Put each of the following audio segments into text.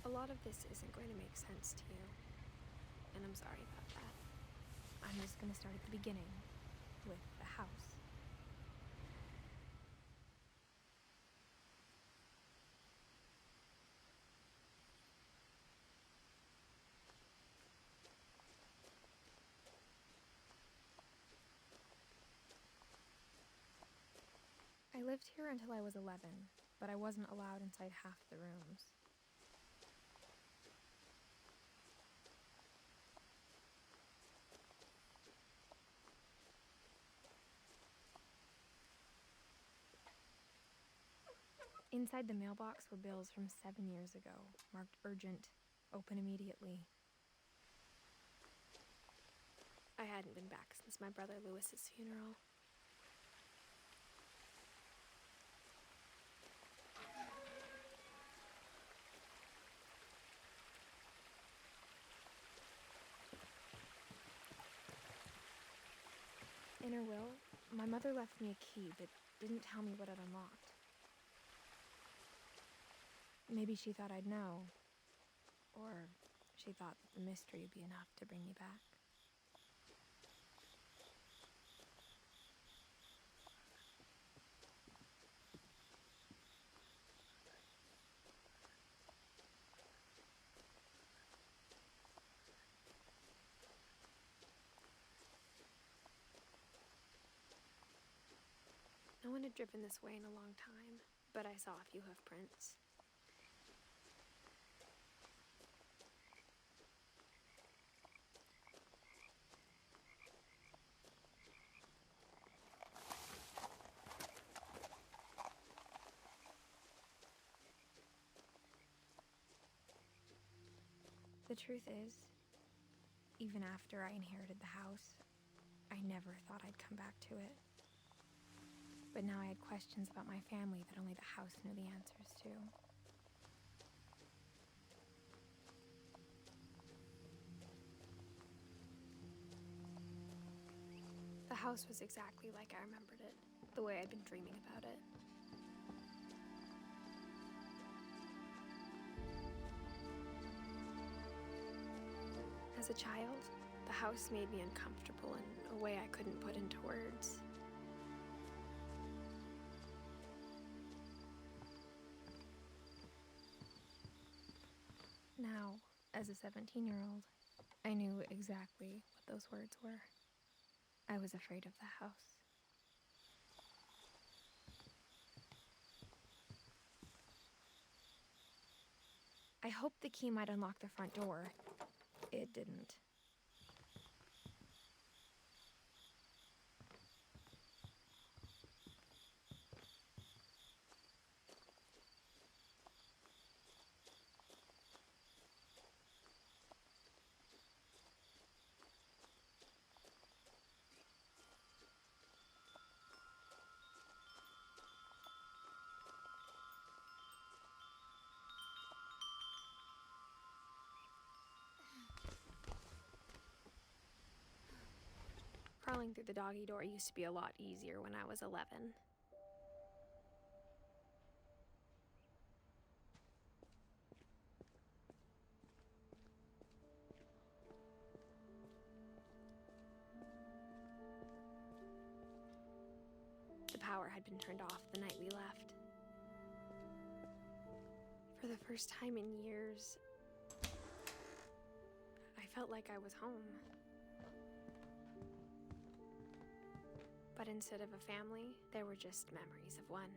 A lot of this isn't going to make sense to you, and I'm sorry about that. I'm just going to start at the beginning, with the house. I lived here until I was 11, but I wasn't allowed inside half the rooms. Inside the mailbox were bills from 7 years ago, marked urgent, open immediately. I hadn't been back since my brother Lewis's funeral. In her will, my mother left me a key, but didn't tell me what it unlocked. Maybe she thought I'd know, or she thought that the mystery would be enough to bring me back. No one had driven this way in a long time, but I saw a few hoof prints. The truth is, even after I inherited the house, I never thought I'd come back to it. But now I had questions about my family that only the house knew the answers to. The house was exactly like I remembered it, the way I'd been dreaming about it. As a child, the house made me uncomfortable in a way I couldn't put into words. Now, as a 17-year-old, I knew exactly what those words were. I was afraid of the house. I hoped the key might unlock the front door. It didn't. Crawling through the doggy door used to be a lot easier when I was 11. The power had been turned off the night we left. For the first time in years, I felt like I was home. But instead of a family, there were just memories of one.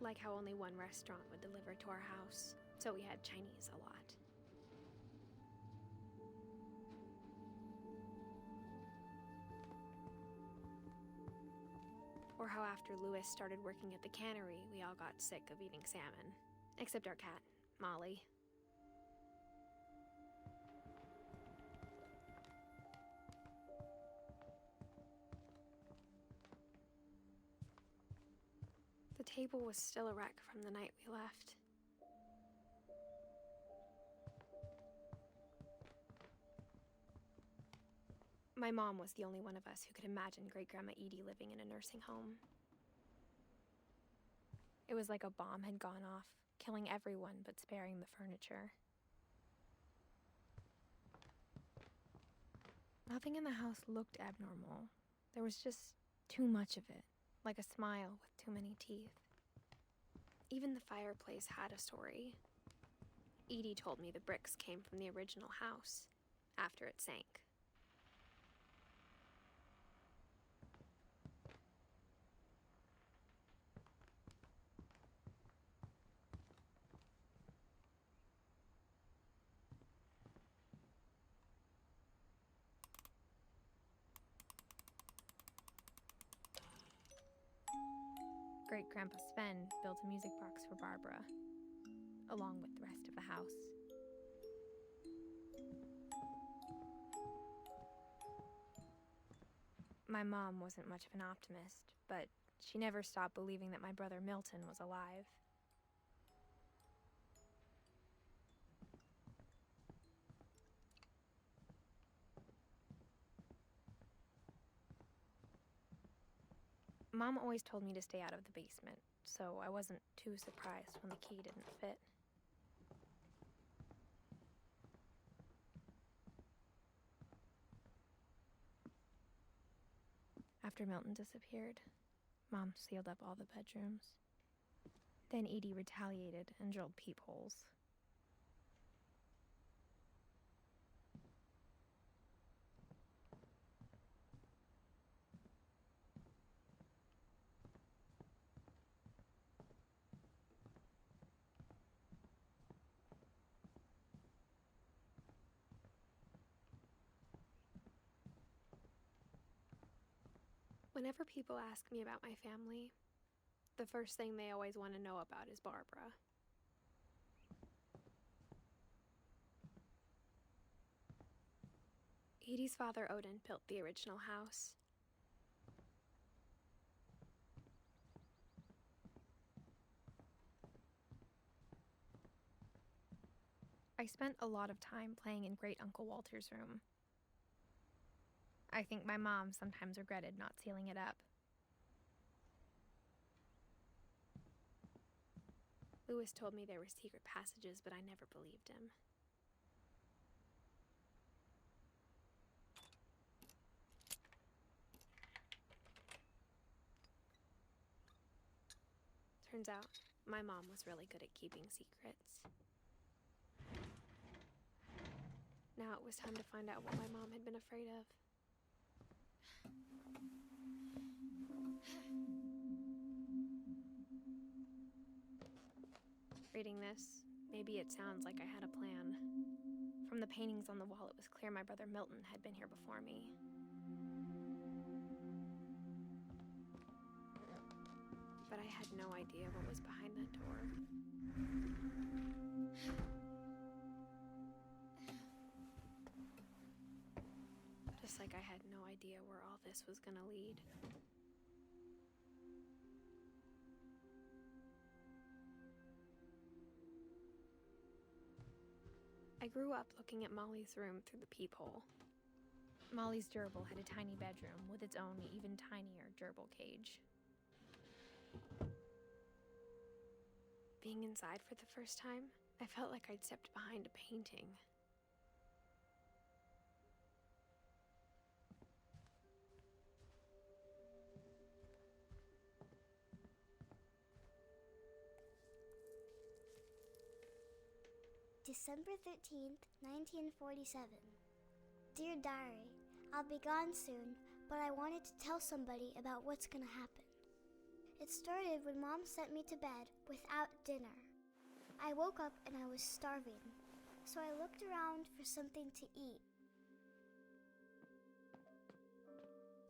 Like how only one restaurant would deliver to our house, so we had Chinese a lot. Or how after Lewis started working at the cannery, we all got sick of eating salmon. Except our cat, Molly. The table was still a wreck from the night we left. My mom was the only one of us who could imagine Great-Grandma Edie living in a nursing home. It was like a bomb had gone off, killing everyone but sparing the furniture. Nothing in the house looked abnormal. There was just too much of it, like a smile with too many teeth. Even the fireplace had a story. Edie told me the bricks came from the original house, after it sank. Great-Grandpa Sven built a music box for Barbara, along with the rest of the house. My mom wasn't much of an optimist, but she never stopped believing that my brother Milton was alive. Mom always told me to stay out of the basement, so I wasn't too surprised when the key didn't fit. After Milton disappeared, Mom sealed up all the bedrooms. Then Edie retaliated and drilled peepholes. Whenever people ask me about my family, the first thing they always want to know about is Barbara. Edie's father, Odin, built the original house. I spent a lot of time playing in Great Uncle Walter's room. I think my mom sometimes regretted not sealing it up. Lewis told me there were secret passages, but I never believed him. Turns out, my mom was really good at keeping secrets. Now it was time to find out what my mom had been afraid of. Reading this, maybe it sounds like I had a plan. From the paintings on the wall, it was clear my brother Milton had been here before me. But I had no idea what was behind that door. Just like I had no idea where all this was gonna lead. I grew up looking at Molly's room through the peephole. Molly's gerbil had a tiny bedroom with its own even tinier gerbil cage. Being inside for the first time, I felt like I'd stepped behind a painting. December 13th, 1947. Dear Diary, I'll be gone soon, but I wanted to tell somebody about what's gonna happen. It started when Mom sent me to bed without dinner. I woke up and I was starving, so I looked around for something to eat.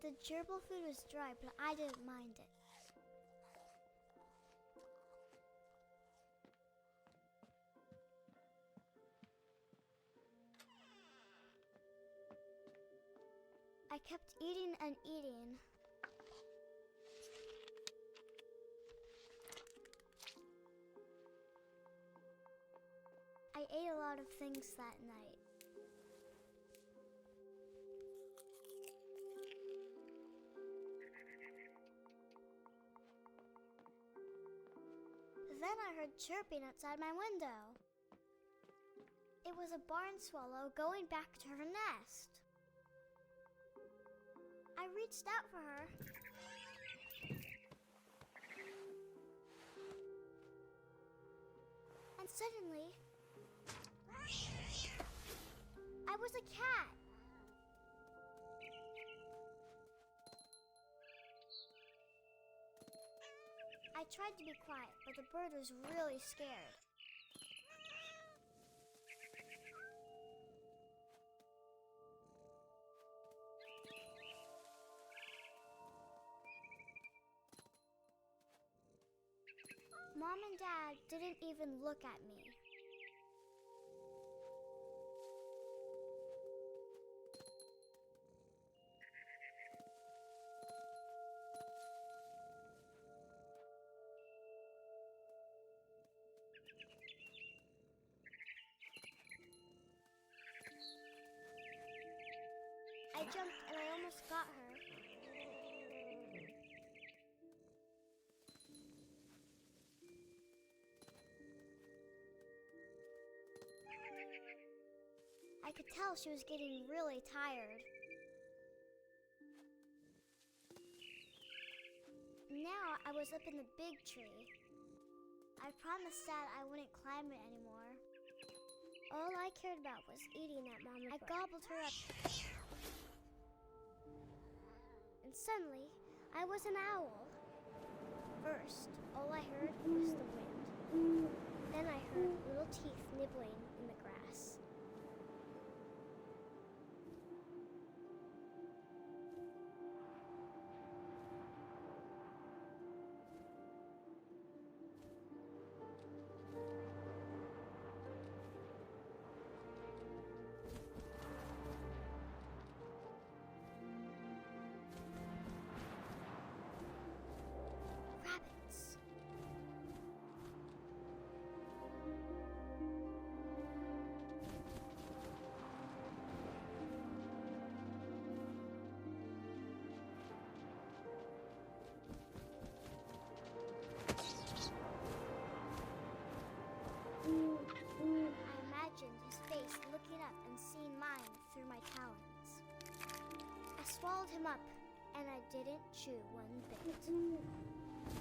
The gerbil food was dry, but I didn't mind it. I kept eating and eating. I ate a lot of things that night. Then I heard chirping outside my window. It was a barn swallow going back to her nest. I reached out for her. And suddenly, I was a cat. I tried to be quiet, but the bird was really scared. Mom and Dad didn't even look at me. I jumped and I almost got her. I could tell she was getting really tired. Now I was up in the big tree. I promised Dad I wouldn't climb it anymore. All I cared about was eating that mama bird. I gobbled her up. And suddenly, I was an owl. First, all I heard was the wind. Then I heard little teeth nibbling in the grass. Rabbits. I imagined his face looking up and seeing mine through my talons. I swallowed him up, and I didn't chew one bit.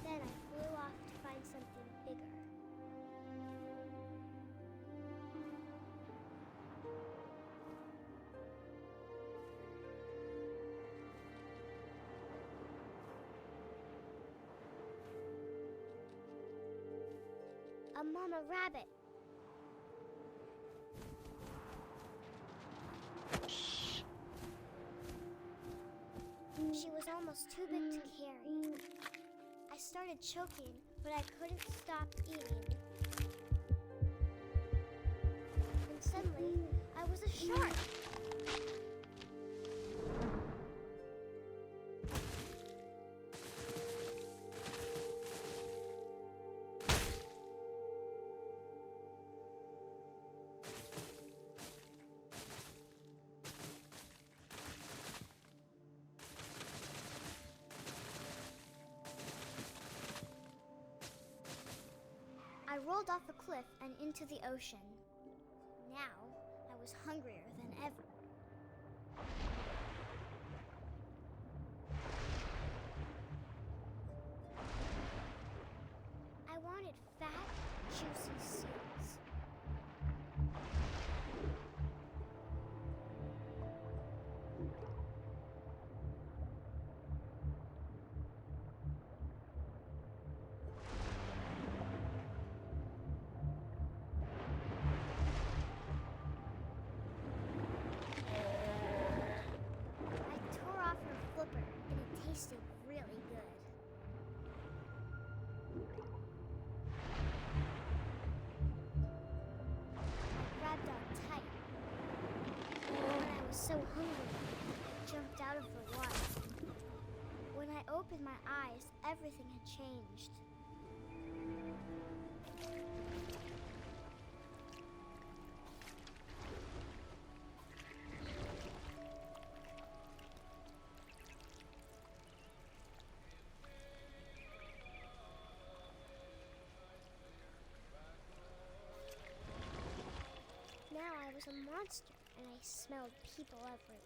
Then I flew off to find something bigger. A mama rabbit. She was almost too big to carry. I started choking, but I couldn't stop eating. And suddenly, I was a shark. I rolled off the cliff and into the ocean. Now, I was hungrier than ever. I wanted fat, juicy seals. Tasted really good. I grabbed on tight. When I was so hungry, I jumped out of the water. When I opened my eyes, everything had changed. now I was a monster, and I smelled people everywhere.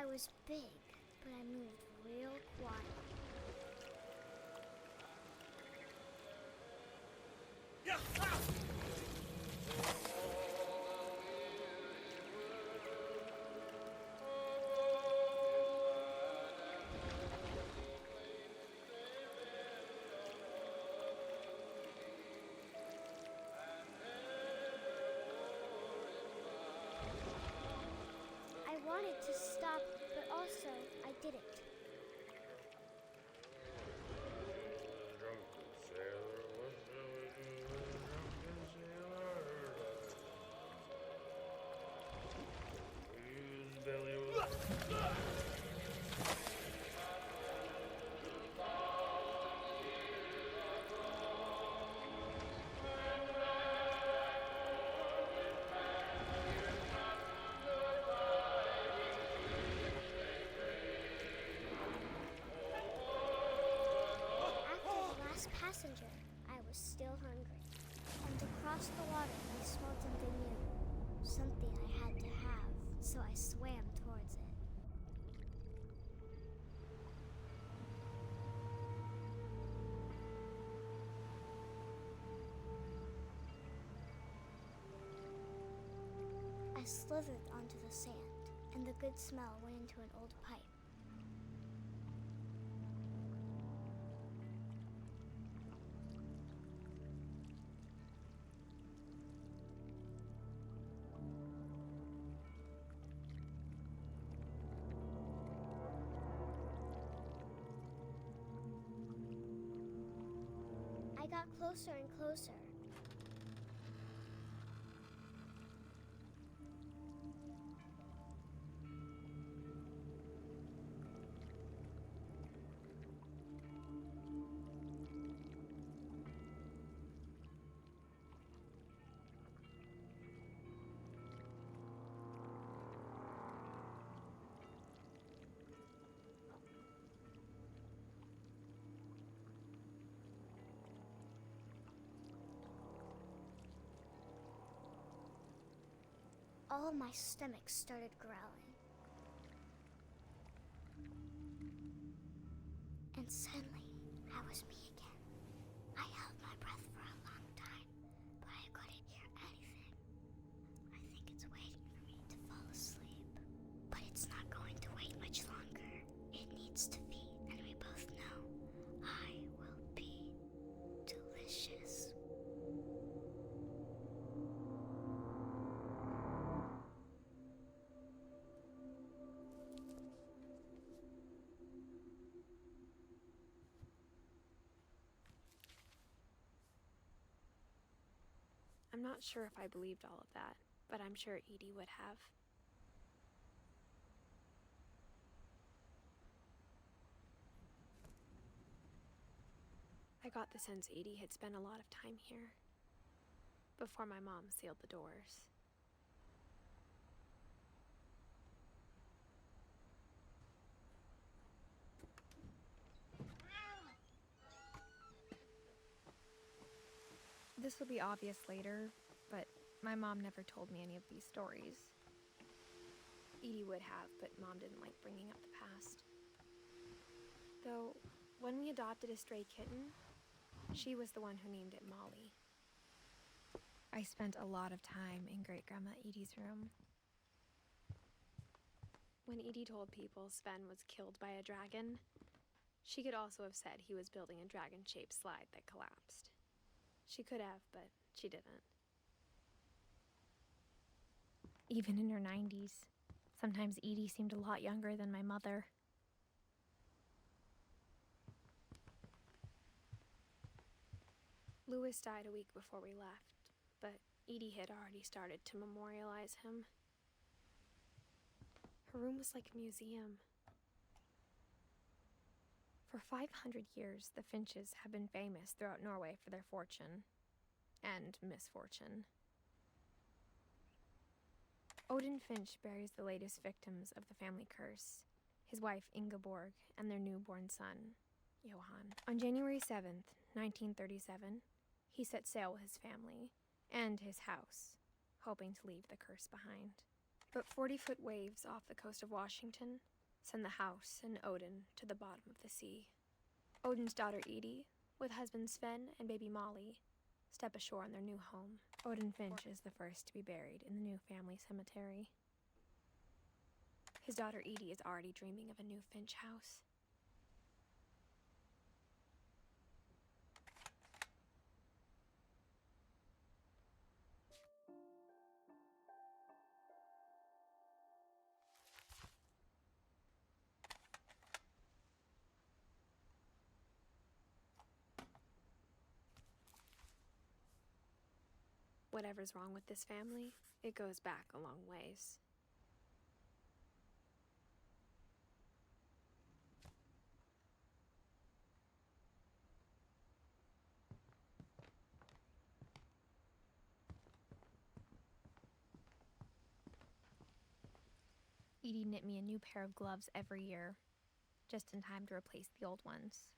I was big, but I moved real quiet. I wanted to stop, but also I didn't. After the last passenger, I was still hungry. And across the water, I smelled something new. Something I had to have, so I swam towards it. I slithered onto the sand, and the good smell went into an old pipe. I got closer and closer. All my stomach started growling. And suddenly, I was me again. I held my breath for a long time, but I couldn't hear anything. I think it's waiting for me to fall asleep. But it's not going to wait much longer. It needs to feed, and we both know I will be delicious. I'm not sure if I believed all of that, but I'm sure Edie would have. I got the sense Edie had spent a lot of time here, before my mom sealed the doors. This will be obvious later, but my mom never told me any of these stories. Edie would have, but Mom didn't like bringing up the past. Though, when we adopted a stray kitten, she was the one who named it Molly. I spent a lot of time in Great-Grandma Edie's room. When Edie told people Sven was killed by a dragon, she could also have said he was building a dragon-shaped slide that collapsed. She could have, but she didn't. Even in her 90s, sometimes Edie seemed a lot younger than my mother. Louis died a week before we left, but Edie had already started to memorialize him. Her room was like a museum. For 500 years, the Finches have been famous throughout Norway for their fortune and misfortune. Odin Finch buries the latest victims of the family curse, his wife Ingeborg and their newborn son, Johan. On January 7th, 1937, he set sail with his family and his house, hoping to leave the curse behind. But 40-foot waves off the coast of Washington send the house and Odin to the bottom of the sea. Odin's daughter Edie, with husband Sven and baby Molly, step ashore in their new home. Odin Finch is the first to be buried in the new family cemetery. His daughter Edie is already dreaming of a new Finch house. Whatever's wrong with this family, it goes back a long ways. Edie knit me a new pair of gloves every year, just in time to replace the old ones.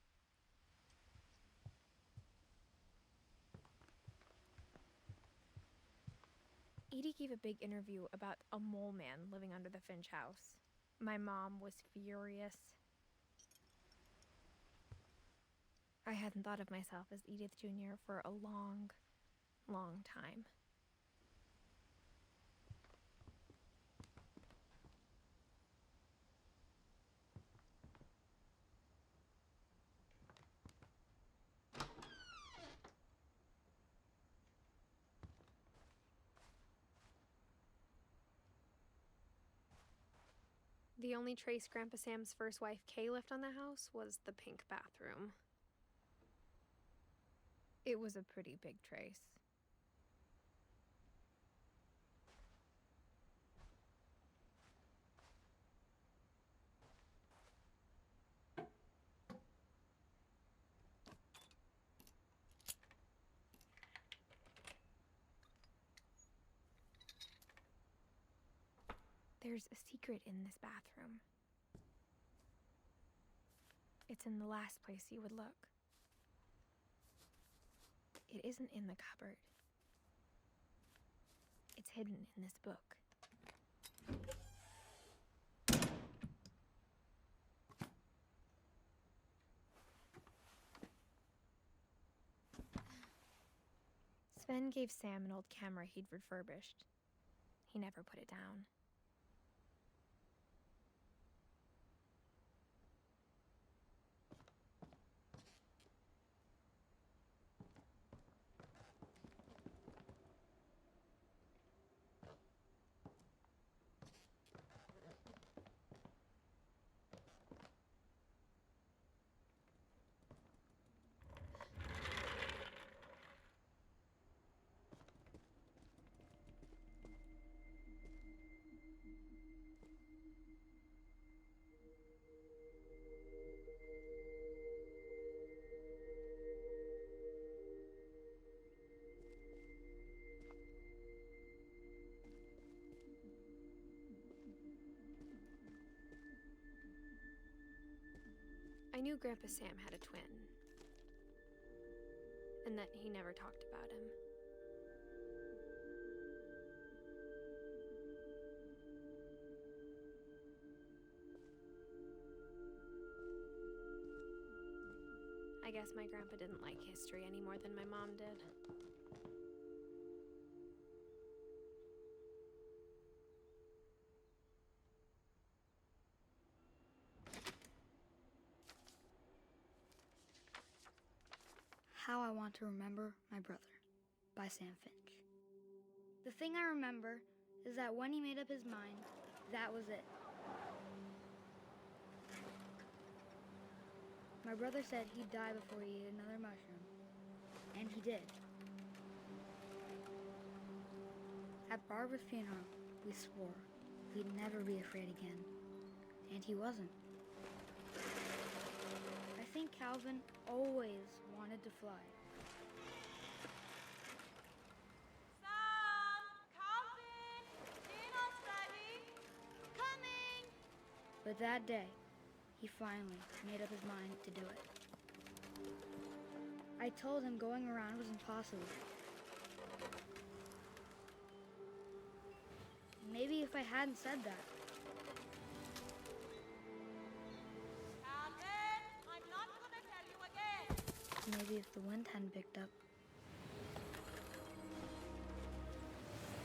Edie gave a big interview about a mole man living under the Finch house. My mom was furious. I hadn't thought of myself as Edith Jr. for a long, long time. The only trace Grandpa Sam's first wife, Kay, left on the house was the pink bathroom. It was a pretty big trace. There's a secret in this bathroom. It's in the last place you would look. It isn't in the cupboard. It's hidden in this book. Sven gave Sam an old camera he'd refurbished. He never put it down. I knew Grandpa Sam had a twin, and that he never talked about him. I guess my grandpa didn't like history any more than my mom did. How I Want to Remember My Brother by Sam Finch. The thing I remember is that when he made up his mind, that was it. My brother said he'd die before he ate another mushroom, and he did. At Barbara's funeral, we swore we'd never be afraid again. And he wasn't. I think Calvin always wanted to fly. Sam! Calvin! Dinner's ready! Coming! But that day, he finally made up his mind to do it. I told him going around was impossible. Maybe if I hadn't said that. Calvin! I'm not gonna tell you again! Maybe if the wind hadn't picked up.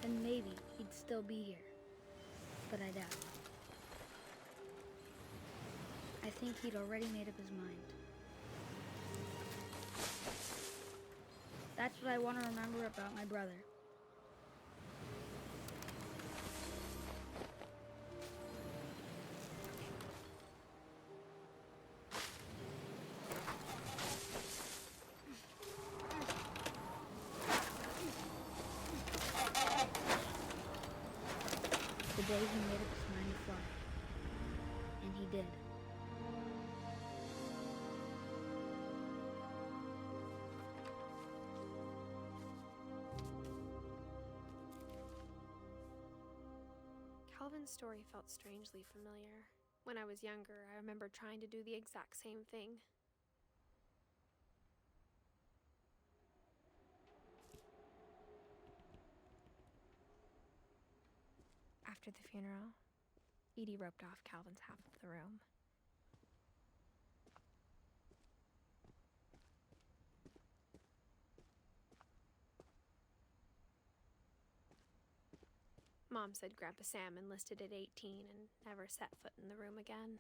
Then maybe he'd still be here. But I doubt it. I think he'd already made up his mind. That's what I want to remember about my brother. The day he made up his mind to fly. And he did. Calvin's story felt strangely familiar. When I was younger, I remember trying to do the exact same thing. After the funeral, Edie roped off Calvin's half of the room. Mom said Grandpa Sam enlisted at 18 and never set foot in the room again.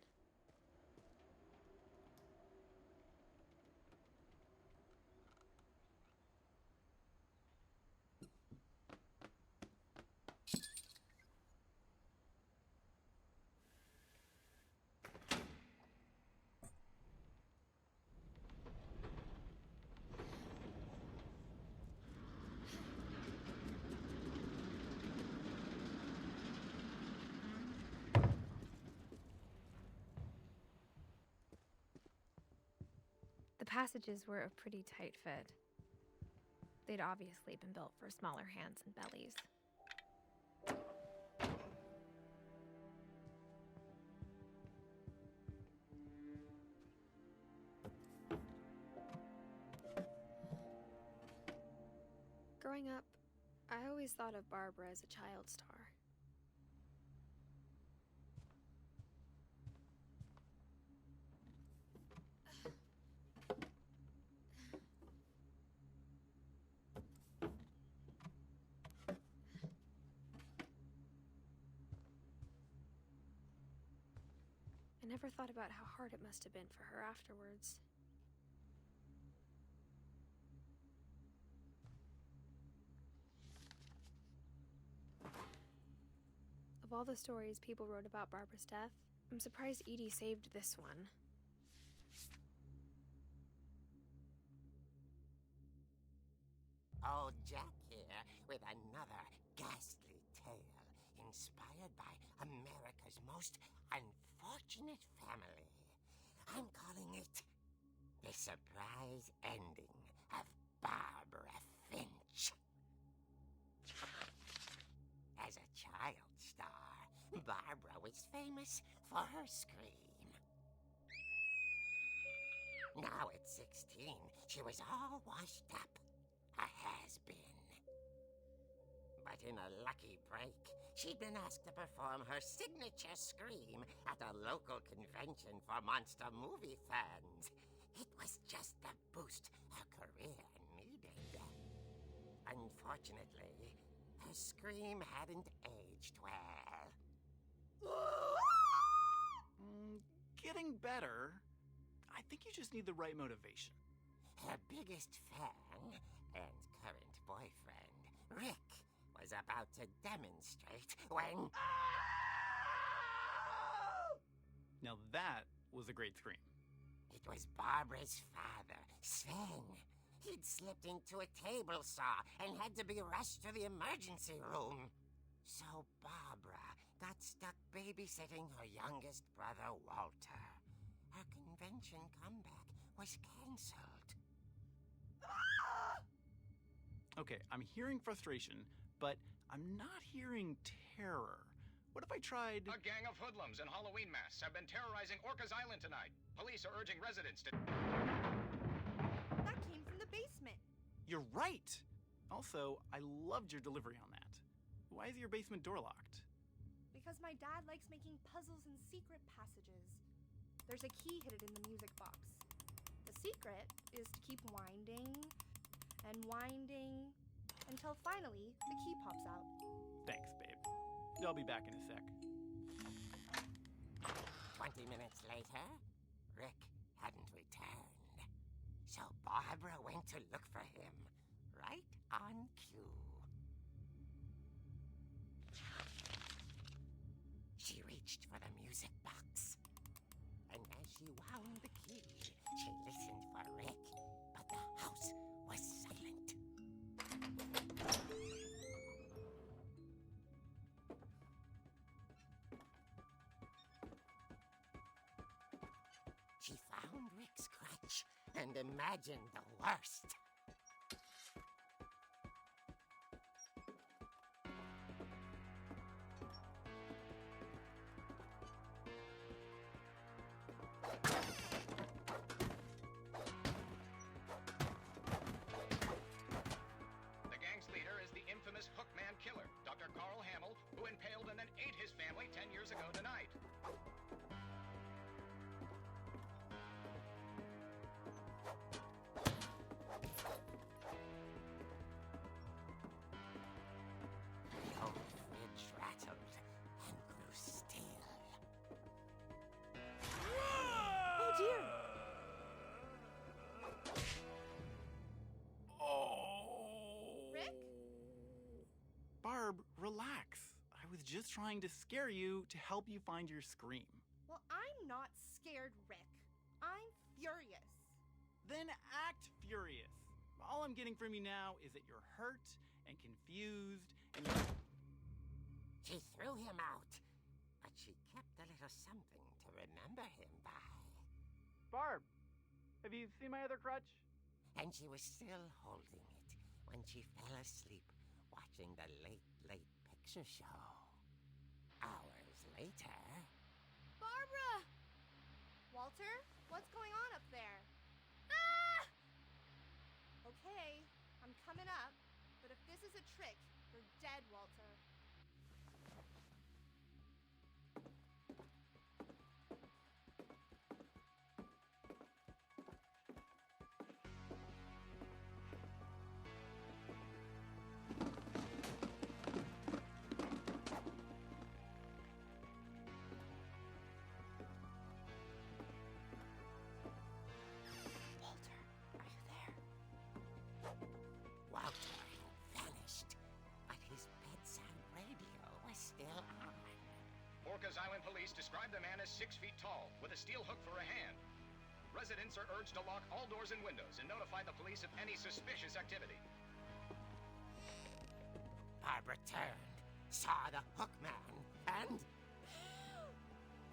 The passages were a pretty tight fit. They'd obviously been built for smaller hands and bellies. Growing up, I always thought of Barbara as a child star. I never thought about how hard it must have been for her afterwards. Of all the stories people wrote about Barbara's death, I'm surprised Edie saved this one. Old Jack here with another ghastly tale inspired by America's most unfortunate family. I'm calling it The Surprise Ending of Barbara Finch. As a child star, Barbara was famous for her scream. Now at 16, she was all washed up. A has-been. But in a lucky break, she'd been asked to perform her signature scream at a local convention for monster movie fans. It was just the boost her career needed. Unfortunately, her scream hadn't aged well. Getting better. I think you just need the right motivation. Her biggest fan and current boyfriend, Rick, was about to demonstrate when... Now that was a great scream. It was Barbara's father, Sven. He'd slipped into a table saw and had to be rushed to the emergency room. So Barbara got stuck babysitting her youngest brother, Walter. Her convention comeback was canceled. Okay, I'm hearing frustration, but I'm not hearing terror. What if I tried... A gang of hoodlums in Halloween masks have been terrorizing Orcas Island tonight. Police are urging residents to... That came from the basement. You're right! Also, I loved your delivery on that. Why is your basement door locked? Because my dad likes making puzzles and secret passages. There's a key hidden in the music box. The secret is to keep winding and winding until finally the key pops out. Thanks, babe. I'll be back in a sec. 20 minutes later, Rick hadn't returned. So Barbara went to look for him, right on cue. She reached for the music box. And as she wound the key, she listened for Rick, but the house was silent. She found Rick's crutch and imagined the worst. The gang's leader is the infamous Hookman killer, Dr. Carl Hamill, who impaled and then ate his family 10 years ago tonight. The old fridge rattled and grew still. Oh dear! Rick? Barb, relax. I was just trying to scare you to help you find your scream. Well, I'm not scared, Rick. I'm furious. Then act furious. All I'm getting from you now is that you're hurt and confused and you're... She threw him out, but she kept a little something to remember him by. Barb, have you seen my other crutch? And she was still holding it when she fell asleep watching the Late Late Picture Show. Hours later... Barbara! Walter, what's going on up there? Ah! Okay, I'm coming up, but if this is a trick, you're dead, Walter. Walter, are you there? Walter had vanished, but his bedside radio was still on. Orcas Island police describe the man as 6 feet tall, with a steel hook for a hand. Residents are urged to lock all doors and windows and notify the police of any suspicious activity. Barbara turned, saw the hook man, and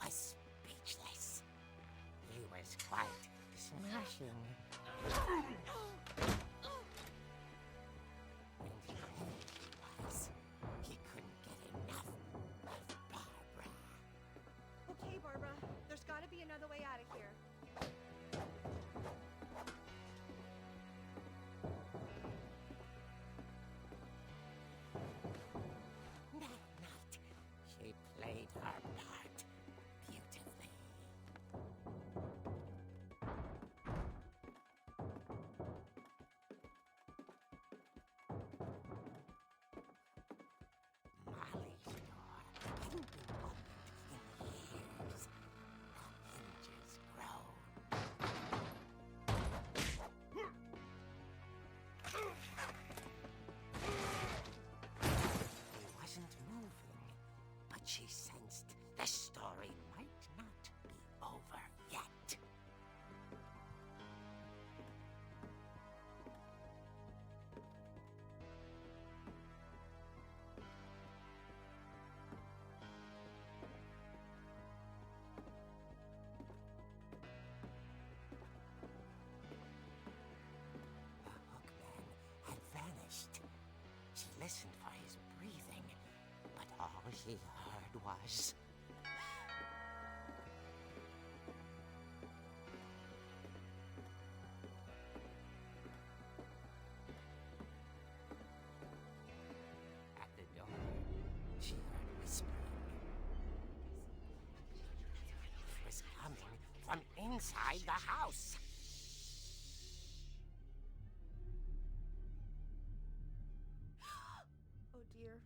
was speechless. He was quite smashing. And he was. He couldn't get enough of Barbara. Okay, Barbara, there's gotta be another way out of here. That night, she played her part beautifully. Molly's door hadn't been opened in years. The hinges groaned. He wasn't moving, but she sensed the story might not be over yet. she heard was... At the door, she heard whispering. It was coming from inside the house. Oh dear.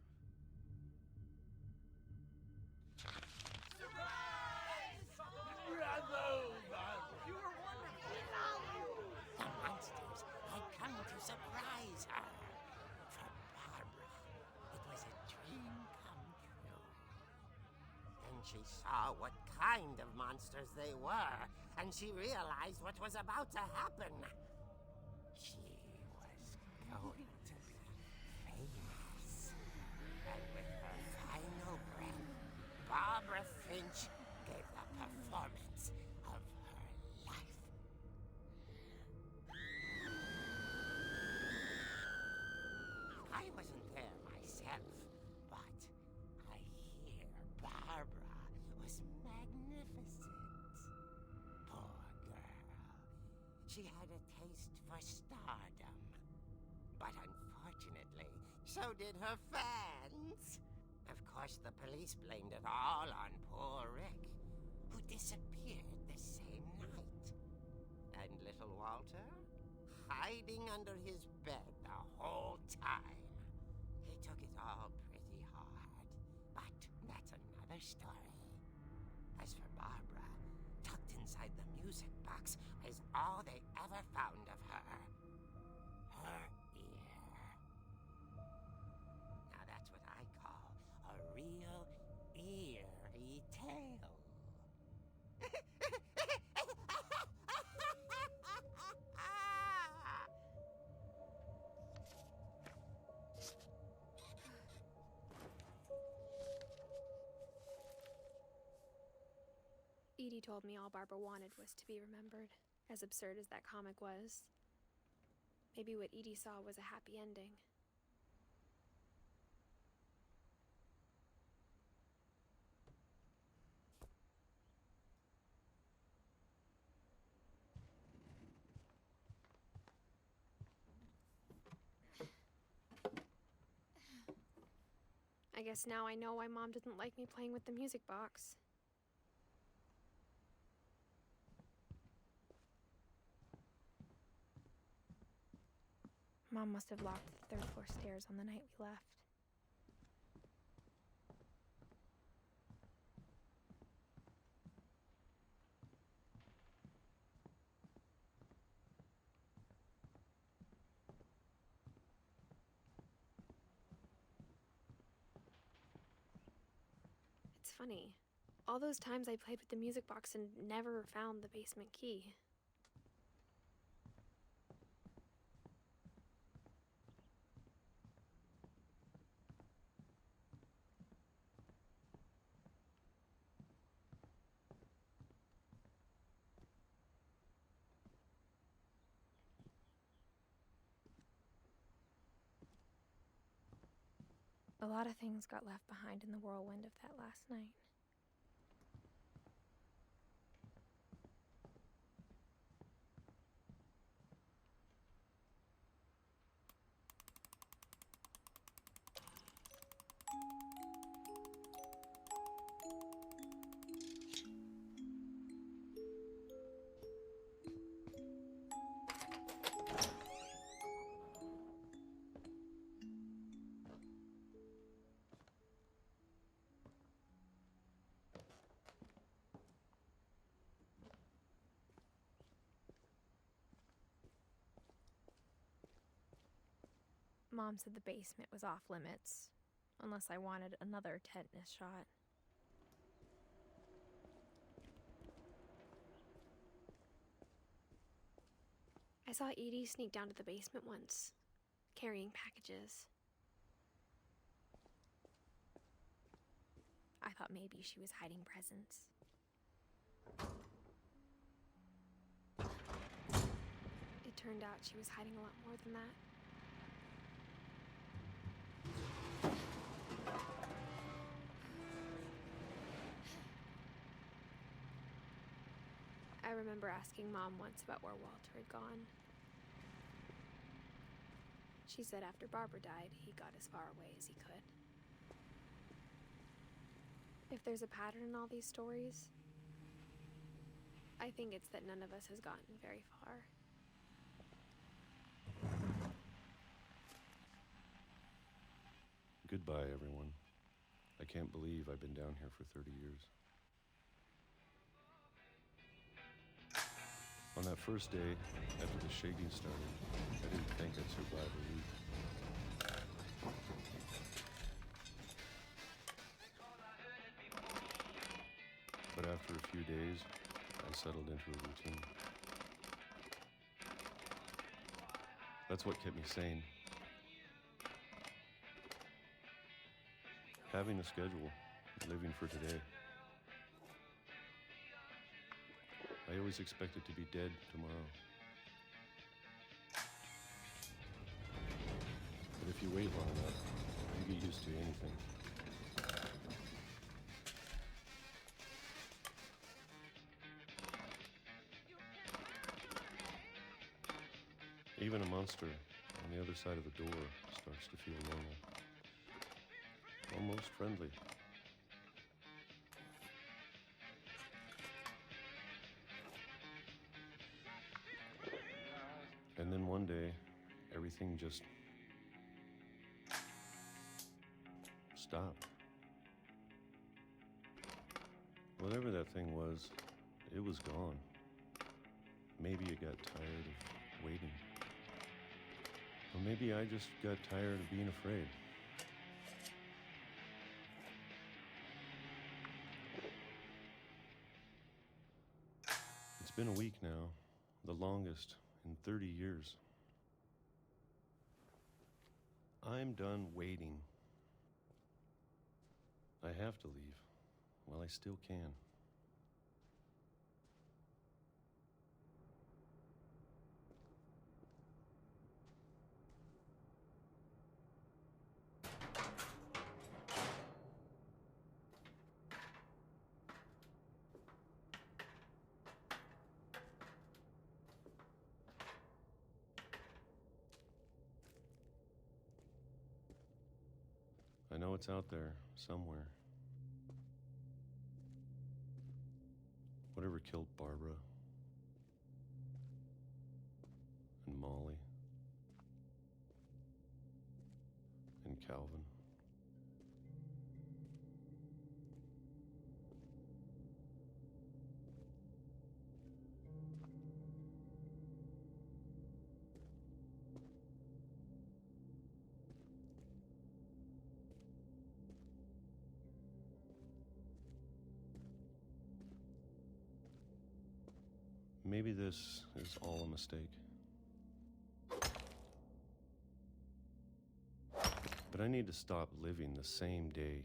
The monsters had come to surprise her. For Barbara, it was a dream come true. Then she saw what kind of monsters they were, and she realized what was about to happen. She was going to be famous. And with her final breath, Barbara Finch gave the performance of her life. I wasn't there myself, but I hear Barbara was magnificent. Poor girl. She had a taste for stardom. But unfortunately, so did her fans. Of course, the police blamed it all on poor Rick, who disappeared the same night. And little Walter, hiding under his bed the whole time. He took it all pretty hard, but that's another story. As for Barbara, tucked inside the music box is all they ever found of her. Her ear. Now that's what I call a real eerie tale. Edie told me all Barbara wanted was to be remembered, as absurd as that comic was. Maybe what Edie saw was a happy ending. I guess now I know why Mom didn't like me playing with the music box. Mom must have locked the third floor stairs on the night we left. It's funny. All those times I played with the music box and never found the basement key. A lot of things got left behind in the whirlwind of that last night. Mom said the basement was off limits, unless I wanted another tetanus shot. I saw Edie sneak down to the basement once, carrying packages. I thought maybe she was hiding presents. It turned out she was hiding a lot more than that. remember asking Mom once about where Walter had gone. She said after Barbara died, he got as far away as he could. If there's a pattern in all these stories, I think it's that none of us has gotten very far. Goodbye, everyone. I can't believe I've been down here for 30 years. On that first day, after the shaking started, I didn't think I'd survive a week. But after a few days, I settled into a routine. That's what kept me sane. Having a schedule, living for today. I always expected to be dead tomorrow. But if you wait long enough, you get used to anything. Even a monster on the other side of the door starts to feel normal. Almost friendly. And then one day, everything just stopped. Whatever that thing was, it was gone. Maybe it got tired of waiting. Or maybe I just got tired of being afraid. It's been a week now, the longest in 30 years. I'm done waiting. I have to leave while I still can. I know it's out there, somewhere. Whatever killed Barbara and Molly and Calvin. Maybe this is all a mistake. But I need to stop living the same day,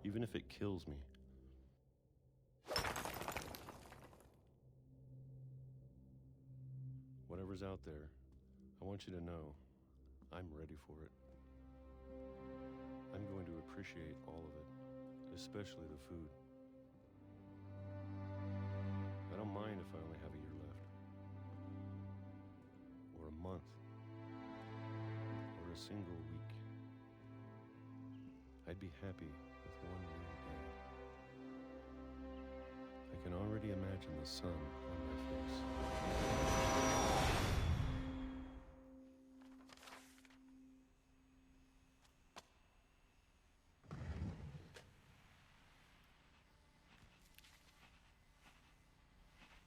even if it kills me. Whatever's out there, I want you to know I'm ready for it. I'm going to appreciate all of it, especially the food. I don't mind if I only have a year left, or a month, or a single week. I'd be happy with one real day. I can already imagine the sun on my face.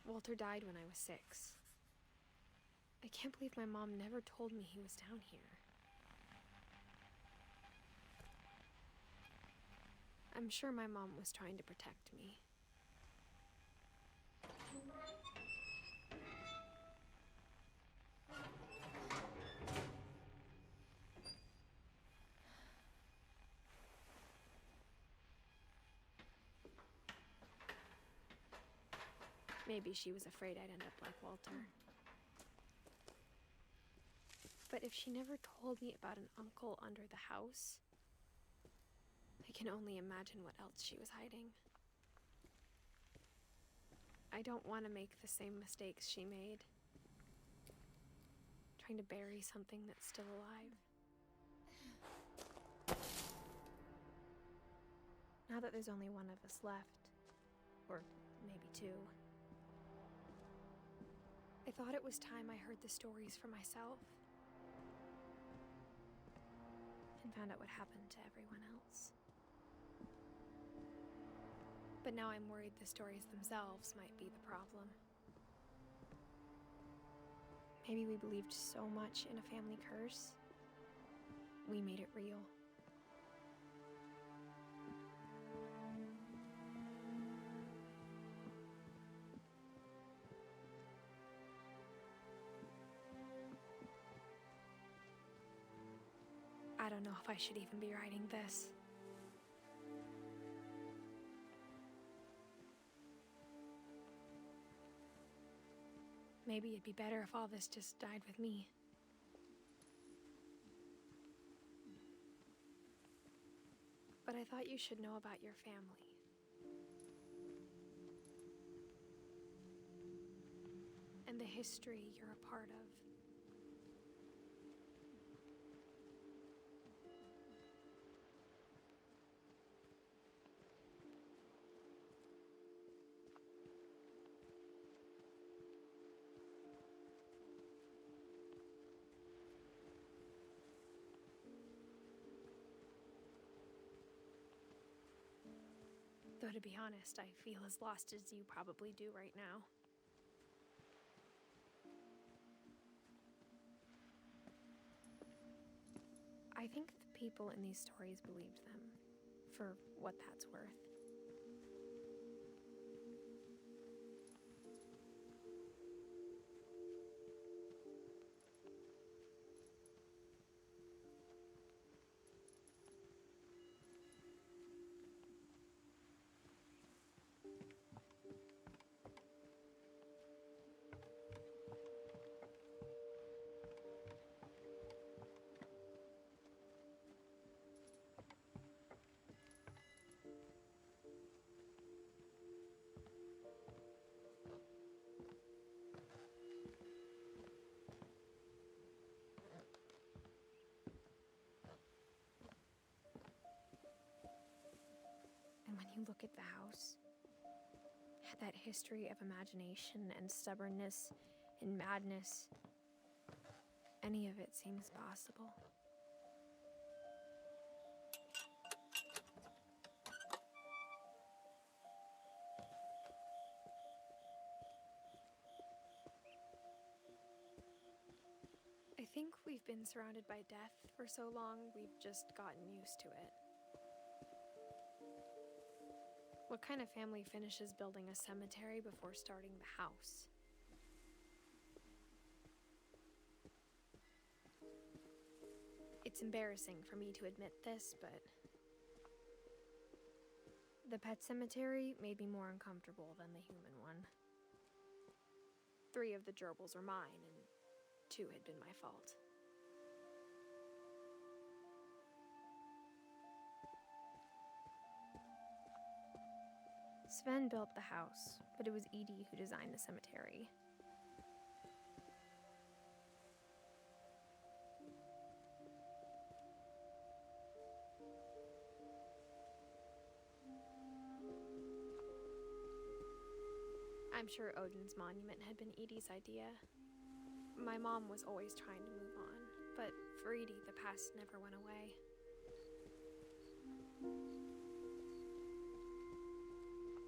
Walter died when I was 6. I can't believe my mom never told me he was down here. I'm sure my mom was trying to protect me. Maybe she was afraid I'd end up like Walter. But if she never told me about an uncle under the house, I can only imagine what else she was hiding. I don't want to make the same mistakes she made. Trying to bury something that's still alive. Now that there's only one of us left, or maybe two, I thought it was time I heard the stories for myself and found out what happened to everyone else. But now I'm worried the stories themselves might be the problem. Maybe we believed so much in a family curse, we made it real. I don't know if I should even be writing this. Maybe it'd be better if all this just died with me. But I thought you should know about your family. And the history you're a part of. Though to be honest, I feel as lost as you probably do right now. I think the people in these stories believed them, for what that's worth. And when you look at the house, that history of imagination and stubbornness and madness, any of it seems possible. I think we've been surrounded by death for so long, we've just gotten used to it. What kind of family finishes building a cemetery before starting the house? It's embarrassing for me to admit this, but the pet cemetery made me more uncomfortable than the human one. 3 of the gerbils are mine, and 2 had been my fault. Sven built the house, but it was Edie who designed the cemetery. I'm sure Odin's monument had been Edie's idea. My mom was always trying to move on, but for Edie, the past never went away.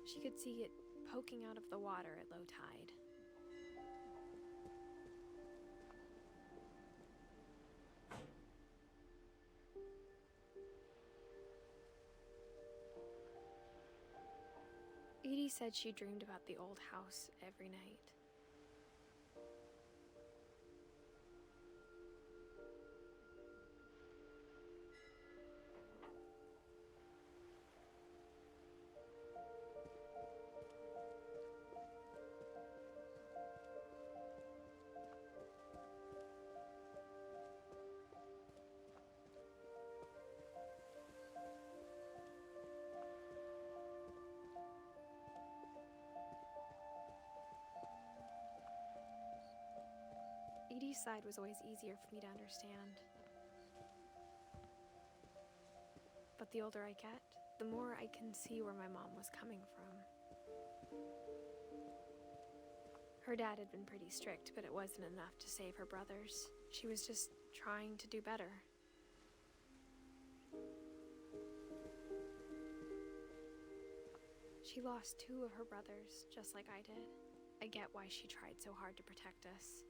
She could see it poking out of the water at low tide. Edie said she dreamed about the old house every night. Edie's side was always easier for me to understand. But the older I get, the more I can see where my mom was coming from. Her dad had been pretty strict, but it wasn't enough to save her brothers. She was just trying to do better. She lost 2 of her brothers, just like I did. I get why she tried so hard to protect us.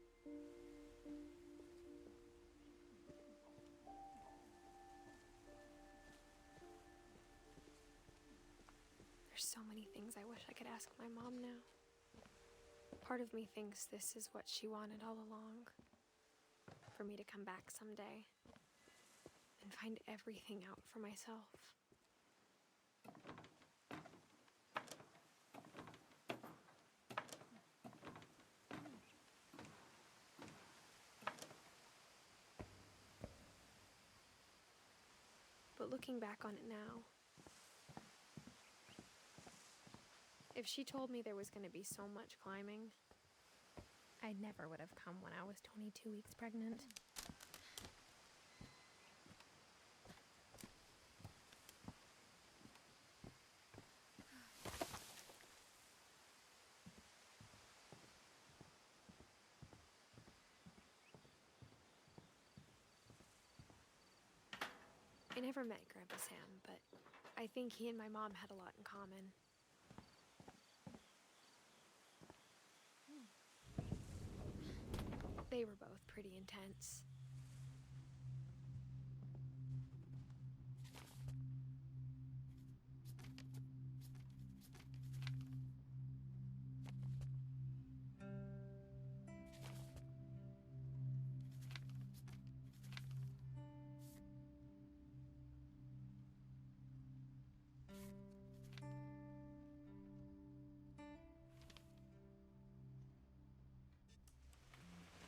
There's so many things I wish I could ask my mom now. Part of me thinks this is what she wanted all along. For me to come back someday and find everything out for myself. But looking back on it now, if she told me there was going to be so much climbing, I never would have come when I was 22 weeks pregnant. I never met Grandpa Sam, but I think he and my mom had a lot in common. They were both pretty intense.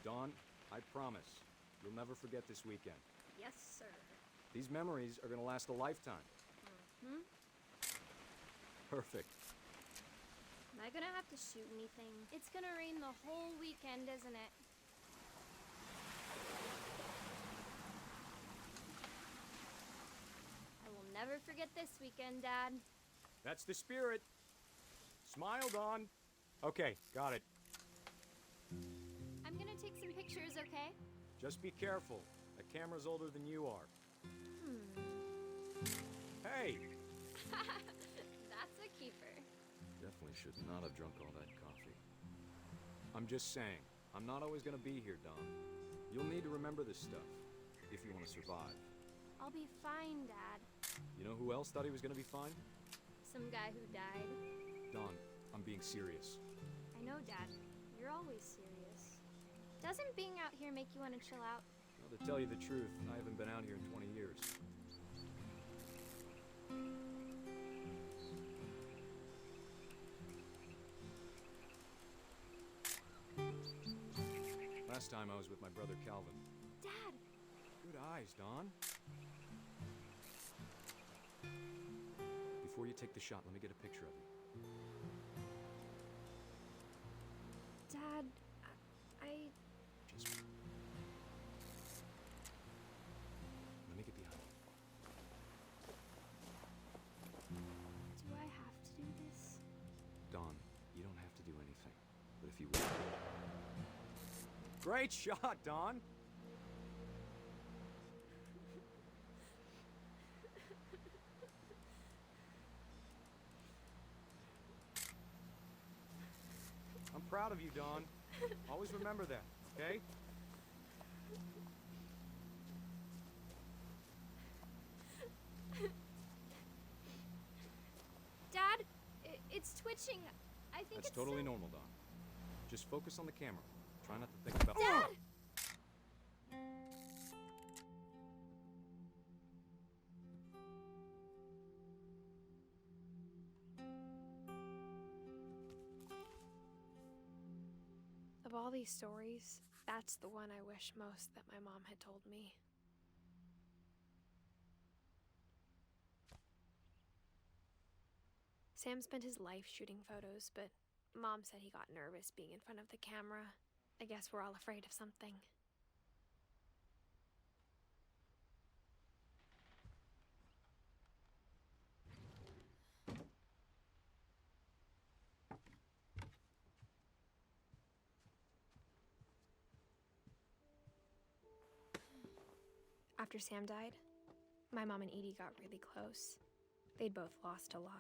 Dawn, I promise, you'll never forget this weekend. Yes, sir. These memories are gonna last a lifetime. Hmm? Perfect. Am I gonna have to shoot anything? It's gonna rain the whole weekend, isn't it? I will never forget this weekend, Dad. That's the spirit. Smile, Dawn. Okay, got it. I'm gonna take some pictures, okay? Just be careful. That camera's older than you are. Hey! That's a keeper. Definitely should not have drunk all that coffee. I'm just saying, I'm not always gonna be here, Dawn. You'll need to remember this stuff, if you want to survive. I'll be fine, Dad. You know who else thought he was gonna be fine? Some guy who died. Dawn, I'm being serious. I know, Dad. You're always serious. Doesn't being out here make you want to chill out? Well, to tell you the truth, I haven't been out here in 20 years. Last time I was with my brother Calvin. Dad! Good eyes, Dawn. Before you take the shot, let me get a picture of you. Dad, I... Just... Let me get behind you. Do I have to do this? Dawn, you don't have to do anything. But if you will... Great shot, Dawn! I'm proud of you, Dawn. Always remember that, okay? Dad, it's twitching. I think That's it's totally so... normal, Dawn. Just focus on the camera. Try not to think about... Dad! Of all these stories, that's the one I wish most that my mom had told me. Sam spent his life shooting photos, but Mom said he got nervous being in front of the camera. I guess we're all afraid of something. After Sam died, my mom and Edie got really close. They'd both lost a lot.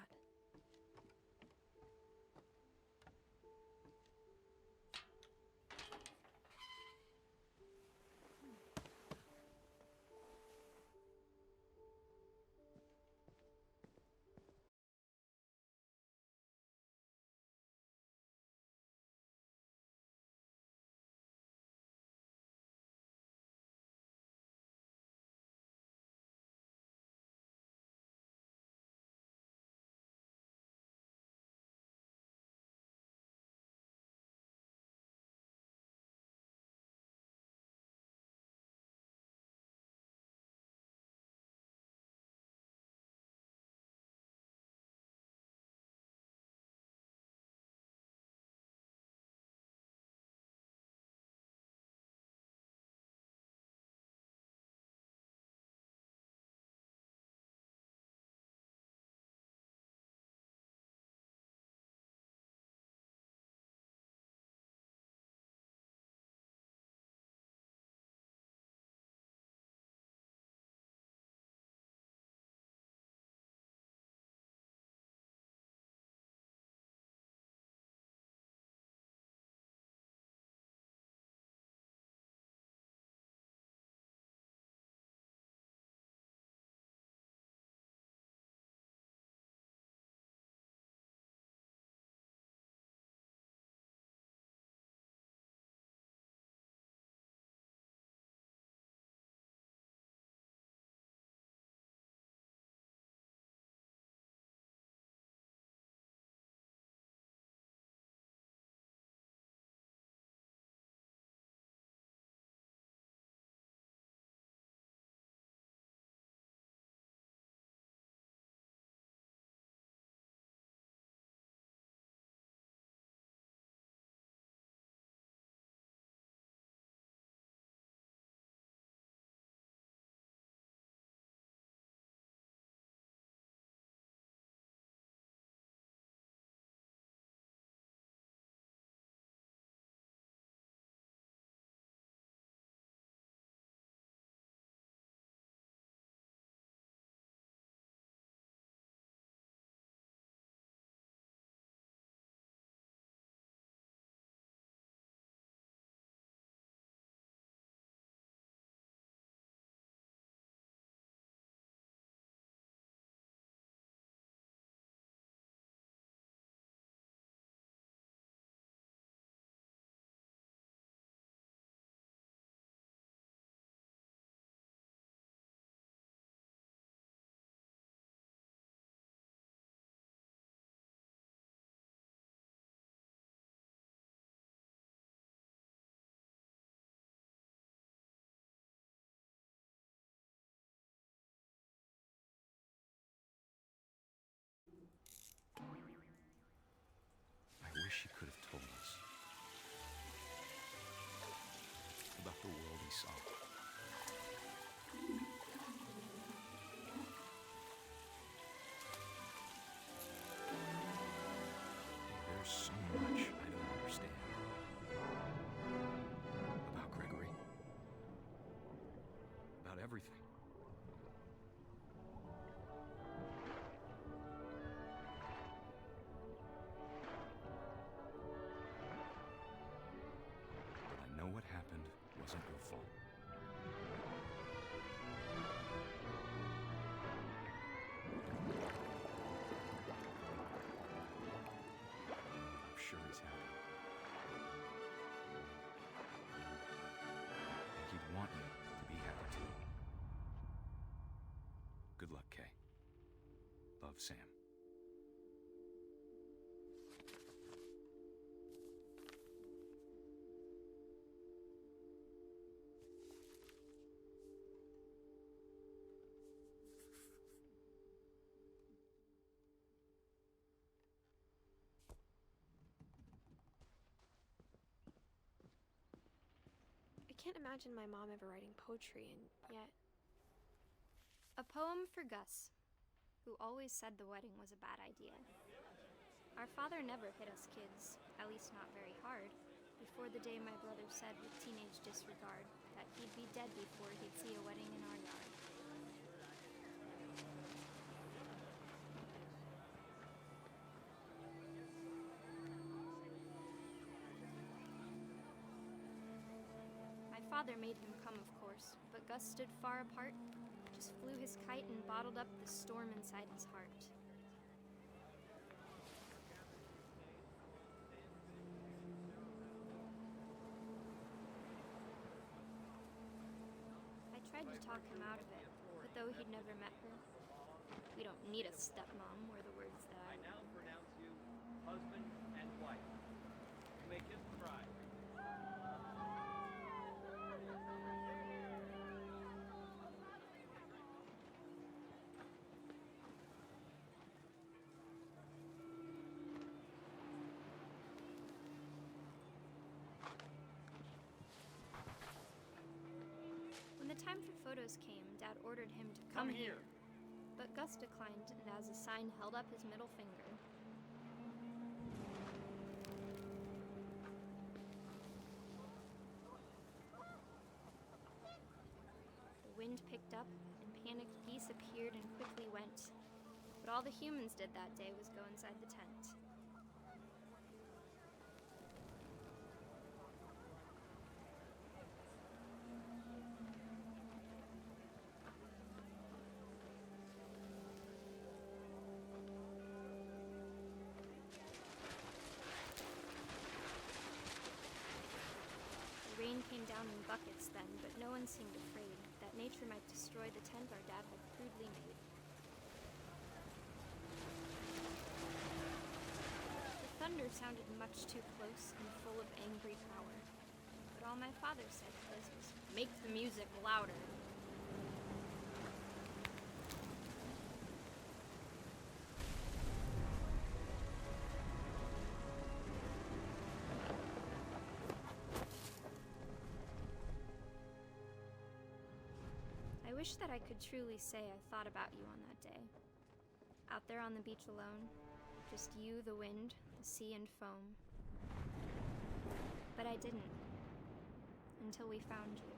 I wish he could have told us about the world he saw. There's so much I don't understand about Gregory, about everything. But I know what happened wasn't your fault. I'm sure he's happy. And he'd want you to be happy too. Good luck, Kay. Love, Sam. can't imagine my mom ever writing poetry, and yet... A poem for Gus, who always said the wedding was a bad idea. Our father never hit us kids, at least not very hard, before the day my brother said with teenage disregard that he'd be dead before he'd see a wedding in our yard. My father made him come, of course, but Gus stood far apart, just flew his kite and bottled up the storm inside his heart. I tried to talk him out of it, but though he'd never met her, we don't need a stepmom were the words that I now pronounce you husband and wife. You may kiss the bride. When the time for photos came, Dad ordered him to come here. But Gus declined, and as a sign held up his middle finger. The wind picked up, and panicked geese appeared and quickly went. But all the humans did that day was go inside the tent. The rain came down in buckets then, but no one seemed afraid that nature might destroy the tent our dad had crudely made. The thunder sounded much too close and full of angry power, but all my father said was, "Make the music louder." I wish that I could truly say I thought about you on that day. Out there on the beach alone, just you, the wind, the sea, and foam. But I didn't, until we found you.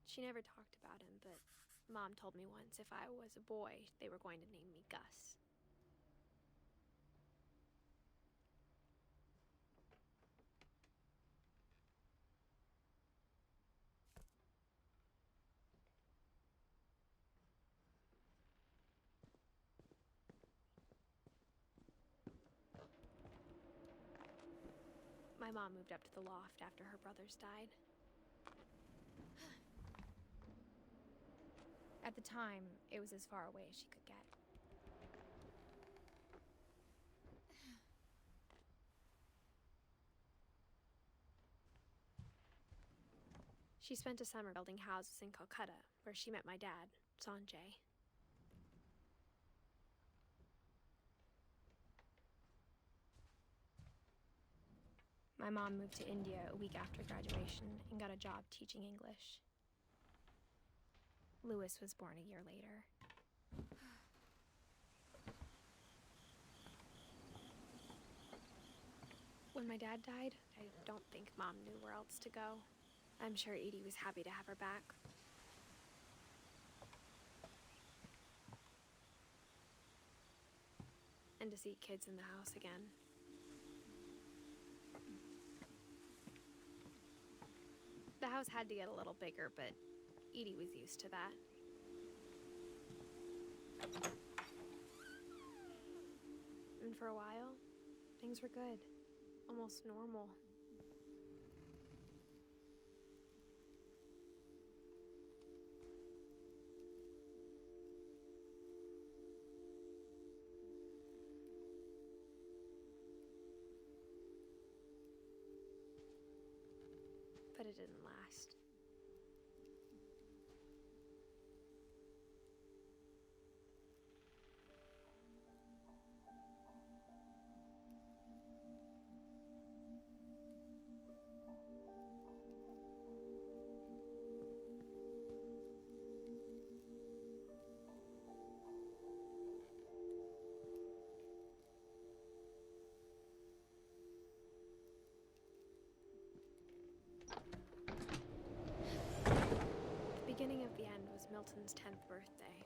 She never talked about him, but Mom told me once if I was a boy, they were going to name me Gus. My mom moved up to the loft after her brothers died. At the time, it was as far away as she could get. She spent a summer building houses in Calcutta, where she met my dad, Sanjay. My mom moved to India a week after graduation and got a job teaching English. Louis was born a year later. When my dad died, I don't think Mom knew where else to go. I'm sure Edie was happy to have her back. And to see kids in the house again. The house had to get a little bigger, but Edie was used to that. And for a while, things were good. Almost normal. But it didn't last. Milton's 10th birthday,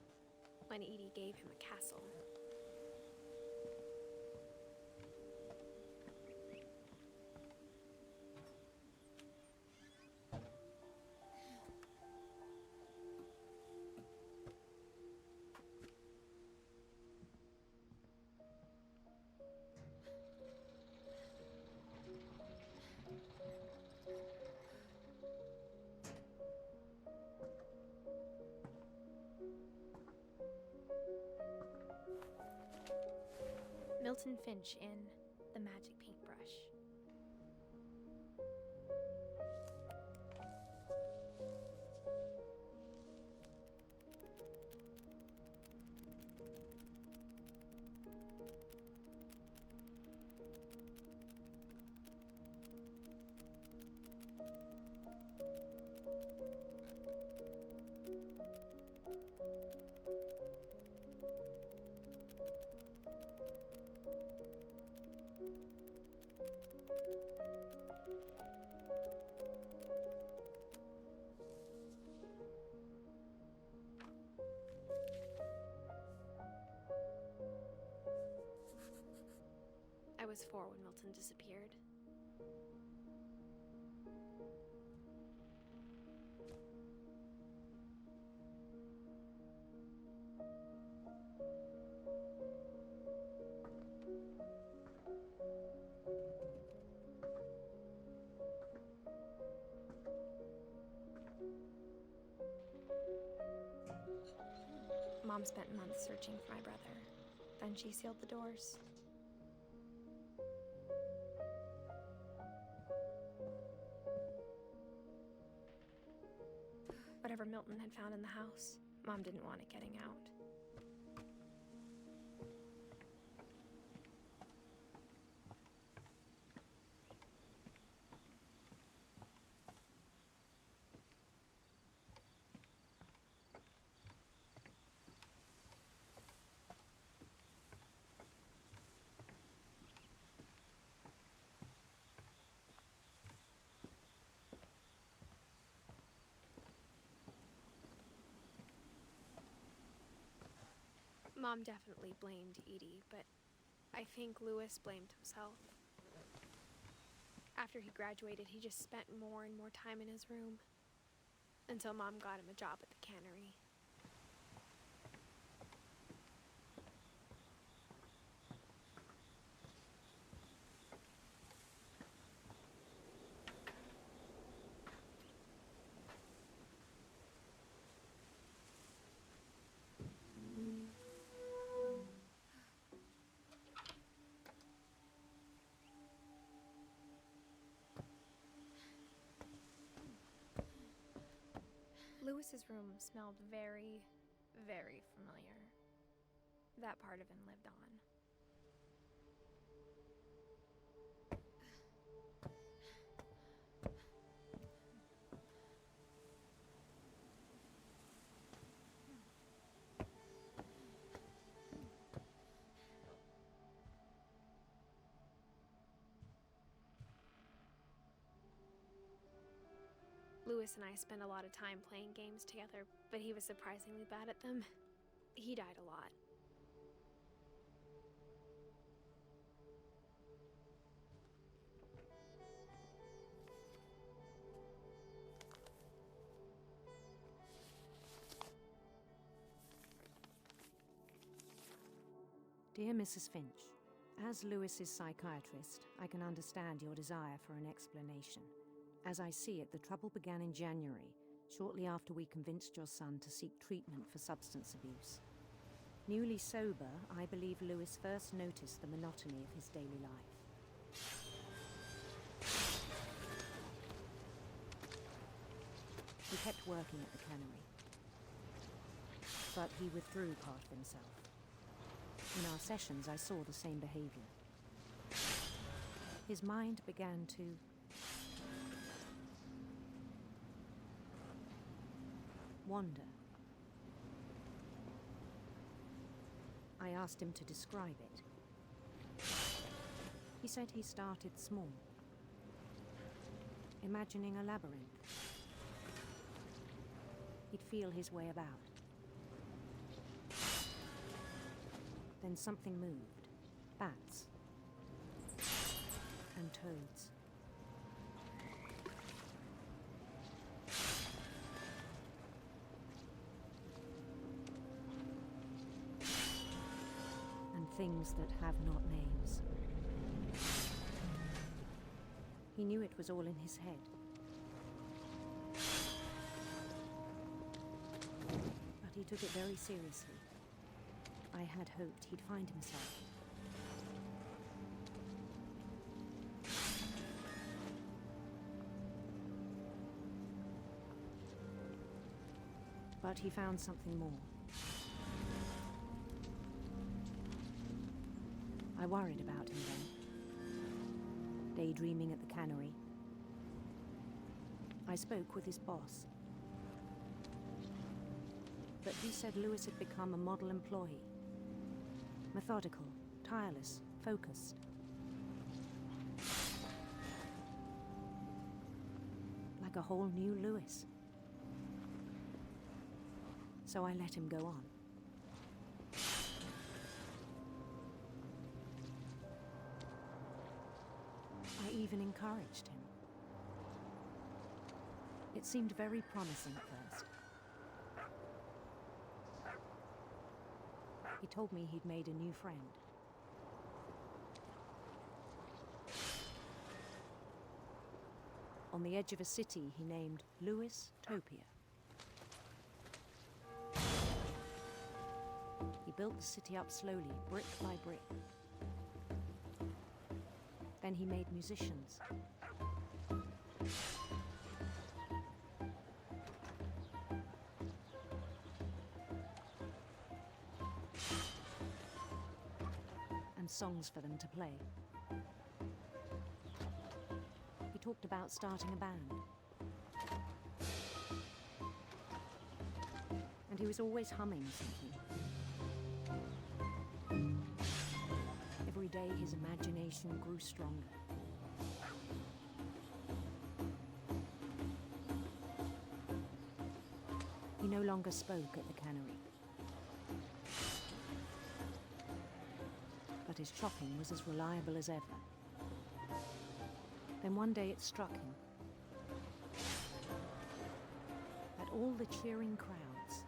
when Edie gave him a castle. Milton Finch in The Magic Paintbrush. I was 4 when Milton disappeared. Mom spent months searching for my brother. Then she sealed the doors. Whatever Milton had found in the house, Mom didn't want it getting out. Mom definitely blamed Edie, but I think Louis blamed himself. After he graduated, he just spent more and more time in his room, until Mom got him a job at the cannery. Louis's room smelled very, very familiar. That part of him lived on. Louis and I spent a lot of time playing games together, but he was surprisingly bad at them. He died a lot. Dear Mrs. Finch, as Lewis's psychiatrist, I can understand your desire for an explanation. As I see it, the trouble began in January, shortly after we convinced your son to seek treatment for substance abuse. Newly sober, I believe Louis first noticed the monotony of his daily life. He kept working at the cannery, but he withdrew part of himself. In our sessions, I saw the same behavior. His mind began to wander. I asked him to describe it. He said he started small, imagining a labyrinth. He'd feel his way about. Then something moved. Bats. And toads. And things that have not names. He knew it was all in his head. But he took it very seriously. I had hoped he'd find himself. But he found something more. I worried about him then. Daydreaming at the cannery. I spoke with his boss. But he said Lewis had become a model employee. Methodical, tireless, focused. Like a whole new Lewis. So I let him go on. I even encouraged him. It seemed very promising at first. He told me he'd made a new friend. On the edge of a city he named Lewis Topia. He built the city up slowly, brick by brick. Then he made musicians. And songs for them to play. He talked about starting a band. And he was always humming something. Every day his imagination grew stronger. He no longer spoke at the cannery. But his chopping was as reliable as ever. Then one day it struck him that all the cheering crowds,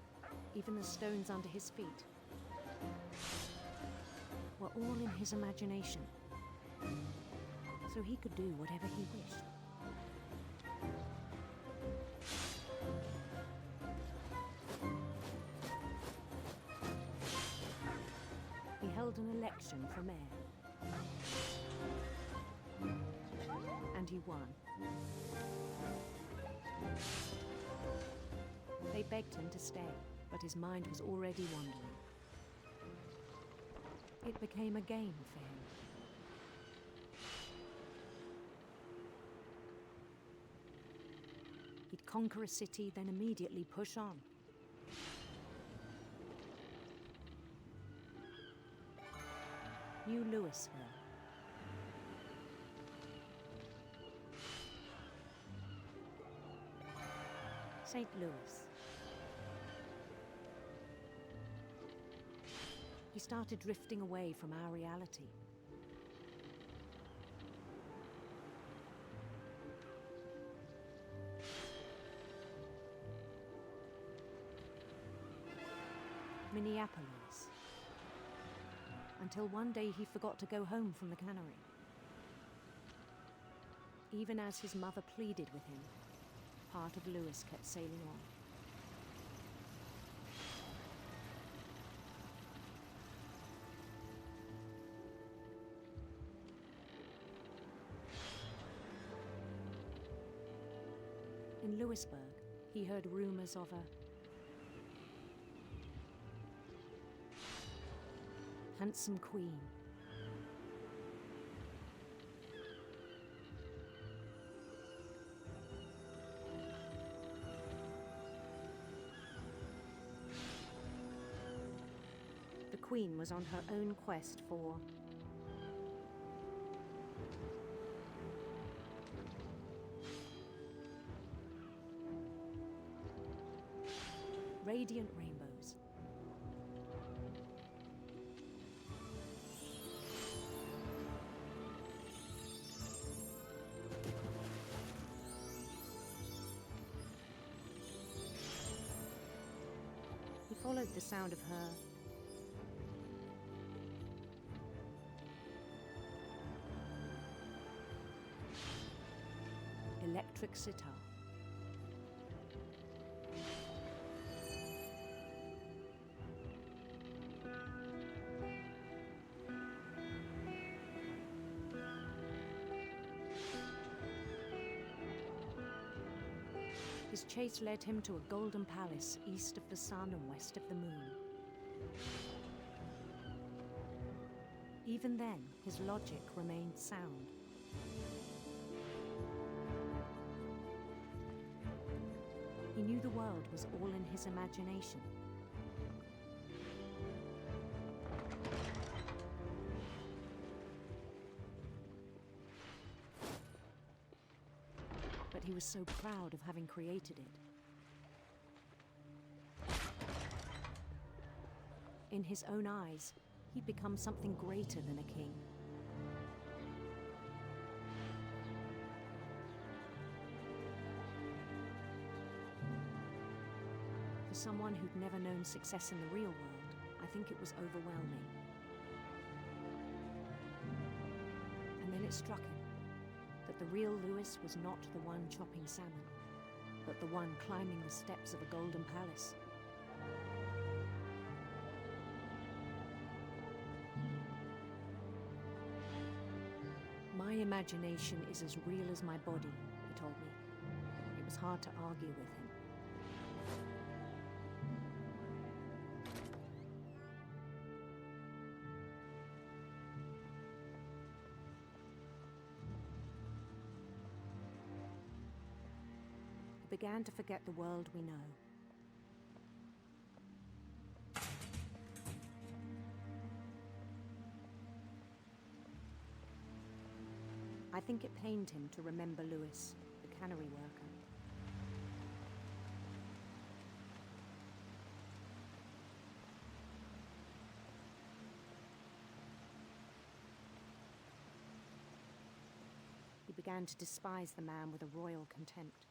even the stones under his feet, were all in his imagination, so he could do whatever he wished. He held an election for mayor. And he won. They begged him to stay, but his mind was already wandering. It became a game for him. He'd conquer a city, then immediately push on. New Louisville. St. Louis. He started drifting away from our reality. Minneapolis. Until one day he forgot to go home from the cannery. Even as his mother pleaded with him, part of Lewis kept sailing on. In Lewisburg, he heard rumors of a handsome queen. The queen was on her own quest for radiant rainbows. He followed the sound of her electric sitar. His chase led him to a golden palace east of the sun and west of the moon. Even then, his logic remained sound. He knew the world was all in his imagination. But he was so proud of having created it. In his own eyes, he'd become something greater than a king. For someone who'd never known success in the real world, I think it was overwhelming. And then it struck him that the real Lewis was not the one chopping salmon, but the one climbing the steps of a golden palace. My imagination is as real as my body, he told me. It was hard to argue with him. He began to forget the world we know. I think it pained him to remember Lewis, the cannery worker. He began to despise the man with a royal contempt.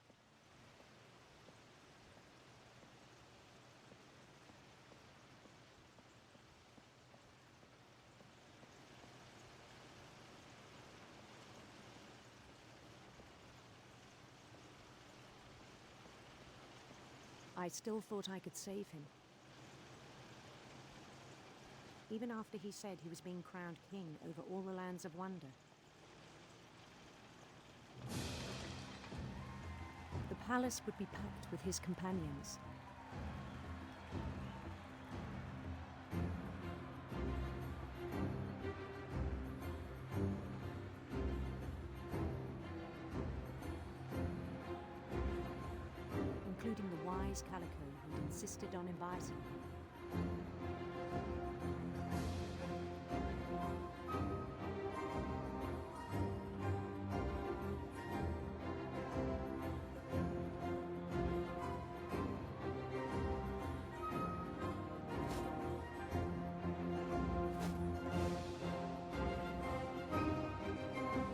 I still thought I could save him. Even after he said he was being crowned king over all the lands of wonder. The palace would be packed with his companions. Including the wise Calico who insisted on inviting him.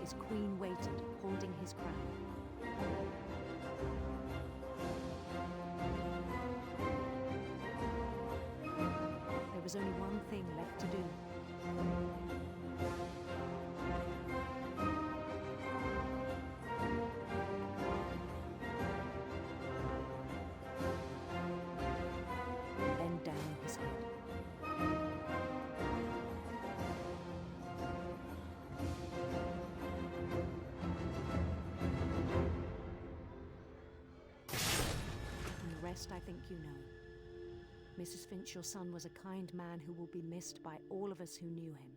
His queen waited, holding his crown. There was only one thing left to do. Bend down his head. And the rest I think you know. Mrs. Finch, your son was a kind man who will be missed by all of us who knew him.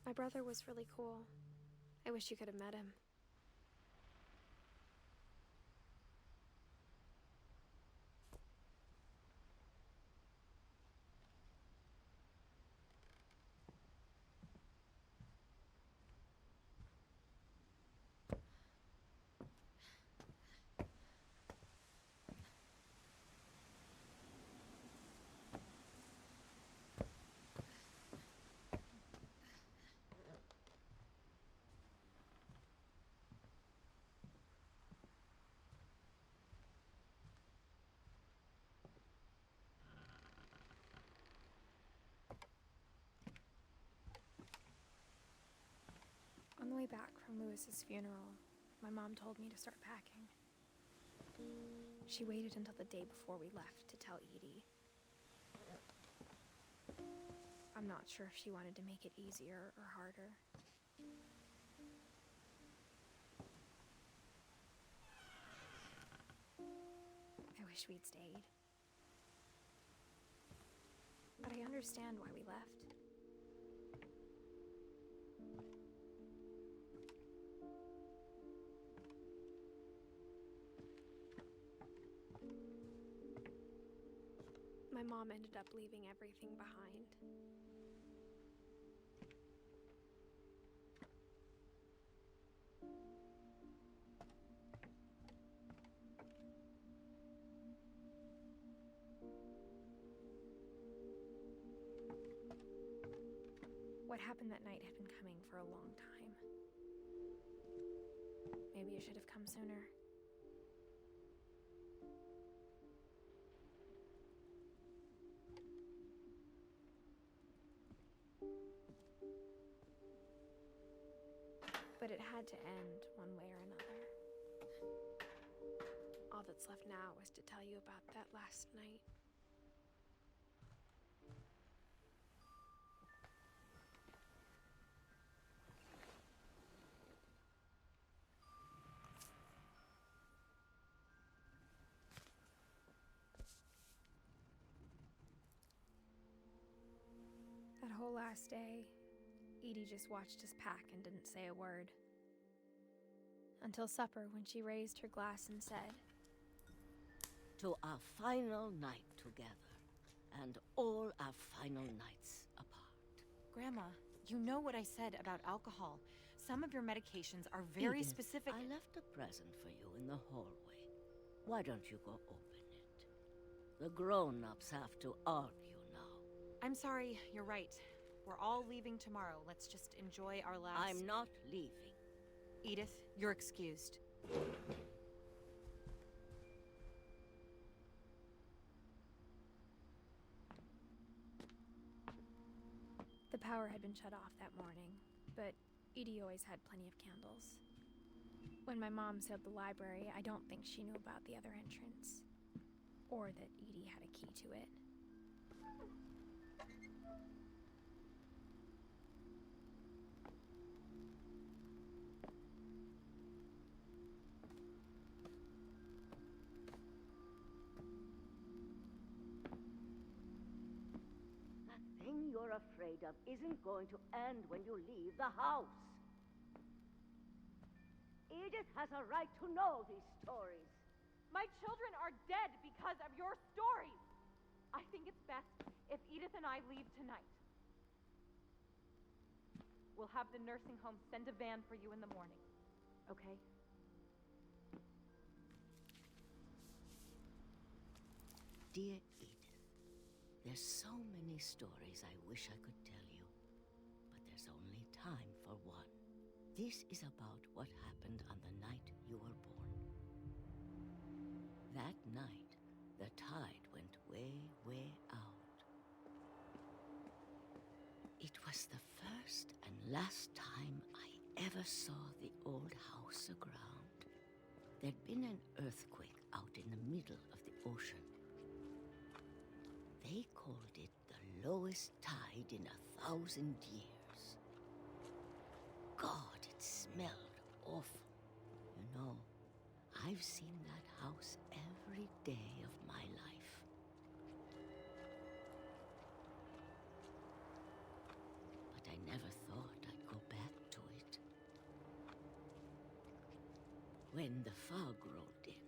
My brother was really cool. I wish you could have met him. Lewis's funeral, my mom told me to start packing. She waited until the day before we left to tell Edie. I'm not sure if she wanted to make it easier or harder. I wish we'd stayed. But I understand why we left. My mom ended up leaving everything behind. What happened that night had been coming for a long time. Maybe it should have come sooner. But it had to end one way or another. All that's left now is to tell you about that last night. That whole last day, Edie just watched us pack and didn't say a word. Until supper, when she raised her glass and said, "To our final night together, and all our final nights apart." Grandma, you know what I said about alcohol. Some of your medications are very Edith, specific. I left a present for you in the hallway. Why don't you go open it? The grown-ups have to argue now. I'm sorry, you're right. We're all leaving tomorrow. Let's just enjoy our last... I'm not leaving. Edith, you're excused. The power had been shut off that morning, but Edie always had plenty of candles. When my mom sealed the library, I don't think she knew about the other entrance, or that Edie had a key to it. The thing you're afraid of isn't going to end when you leave the house. Edith has a right to know these stories. My children are dead because of your stories. I think it's best if Edith and I leave tonight. We'll have the nursing home send a van for you in the morning, okay? Dear Edith, there's so many stories I wish I could tell you, but there's only time for one. This is about what happened on the night you were born. That night, the tide went way, way out. It was the first and last time I ever saw the old house aground. There'd been an earthquake out in the middle of the ocean. They called it the lowest tide in 1,000 years. God, it smelled awful. You know, I've seen that house every day of my life. But I never thought I'd go back to it. When the fog rolled in,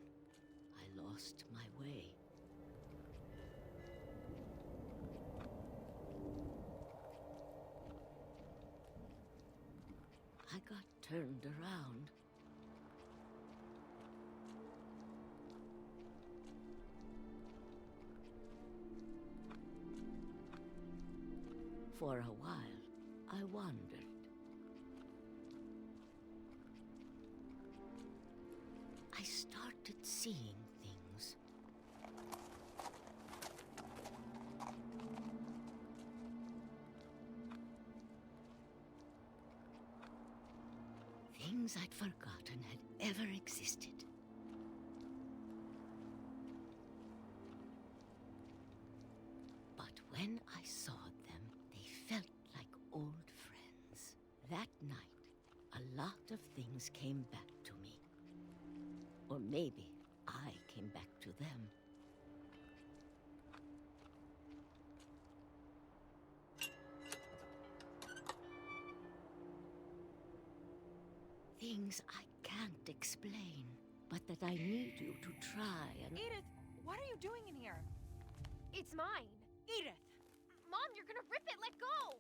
I lost my way. I got turned around. For a while, I wandered. I started seeing things. things I'd forgotten had ever existed. But when I saw them, they felt like old friends. That night, a lot of things came back to me. Or maybe I came back to them. Things I can't explain, but that I need you to try and... Edith, what are you doing in here? It's mine. Edith! Mom, you're gonna rip it! Let go!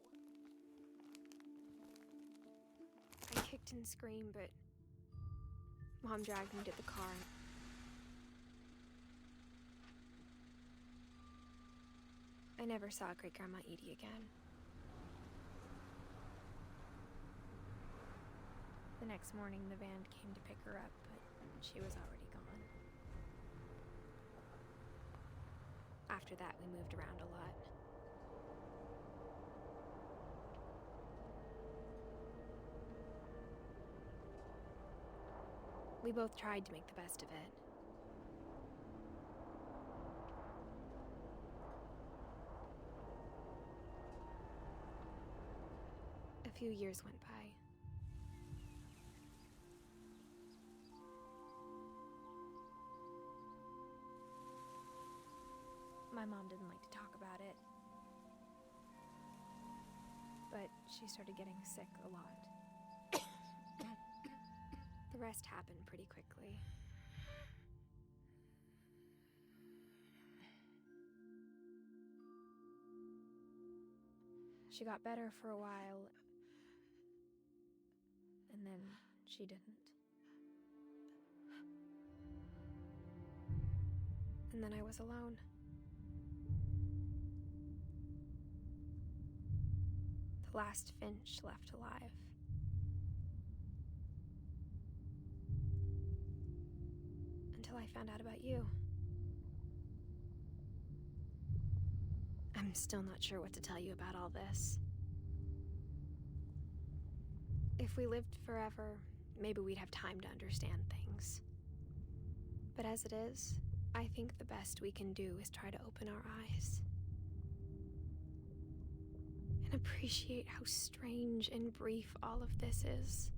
I kicked and screamed, but Mom dragged me to the car. I never saw Great-Grandma Edie again. The next morning, the van came to pick her up, but she was already gone. After that, we moved around a lot. We both tried to make the best of it. A few years went by. My mom didn't like to talk about it, but she started getting sick a lot. The rest happened pretty quickly. She got better for a while, and then she didn't. And then I was alone. The last Finch left alive. Until I found out about you. I'm still not sure what to tell you about all this. If we lived forever, maybe we'd have time to understand things. But as it is, I think the best we can do is try to open our eyes. And appreciate how strange and brief all of this is.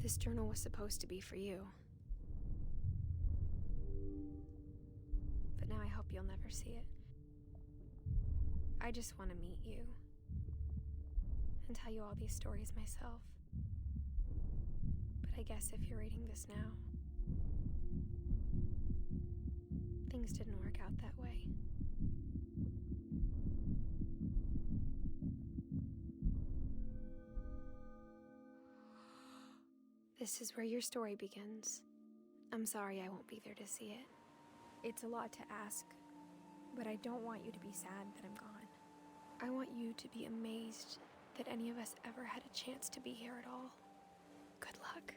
This journal was supposed to be for you. But now I hope you'll never see it. I just want to meet you and tell you all these stories myself. But I guess if you're reading this now, things didn't work out that way. This is where your story begins. I'm sorry I won't be there to see it. It's a lot to ask, but I don't want you to be sad that I'm gone. I want you to be amazed that any of us ever had a chance to be here at all. Good luck.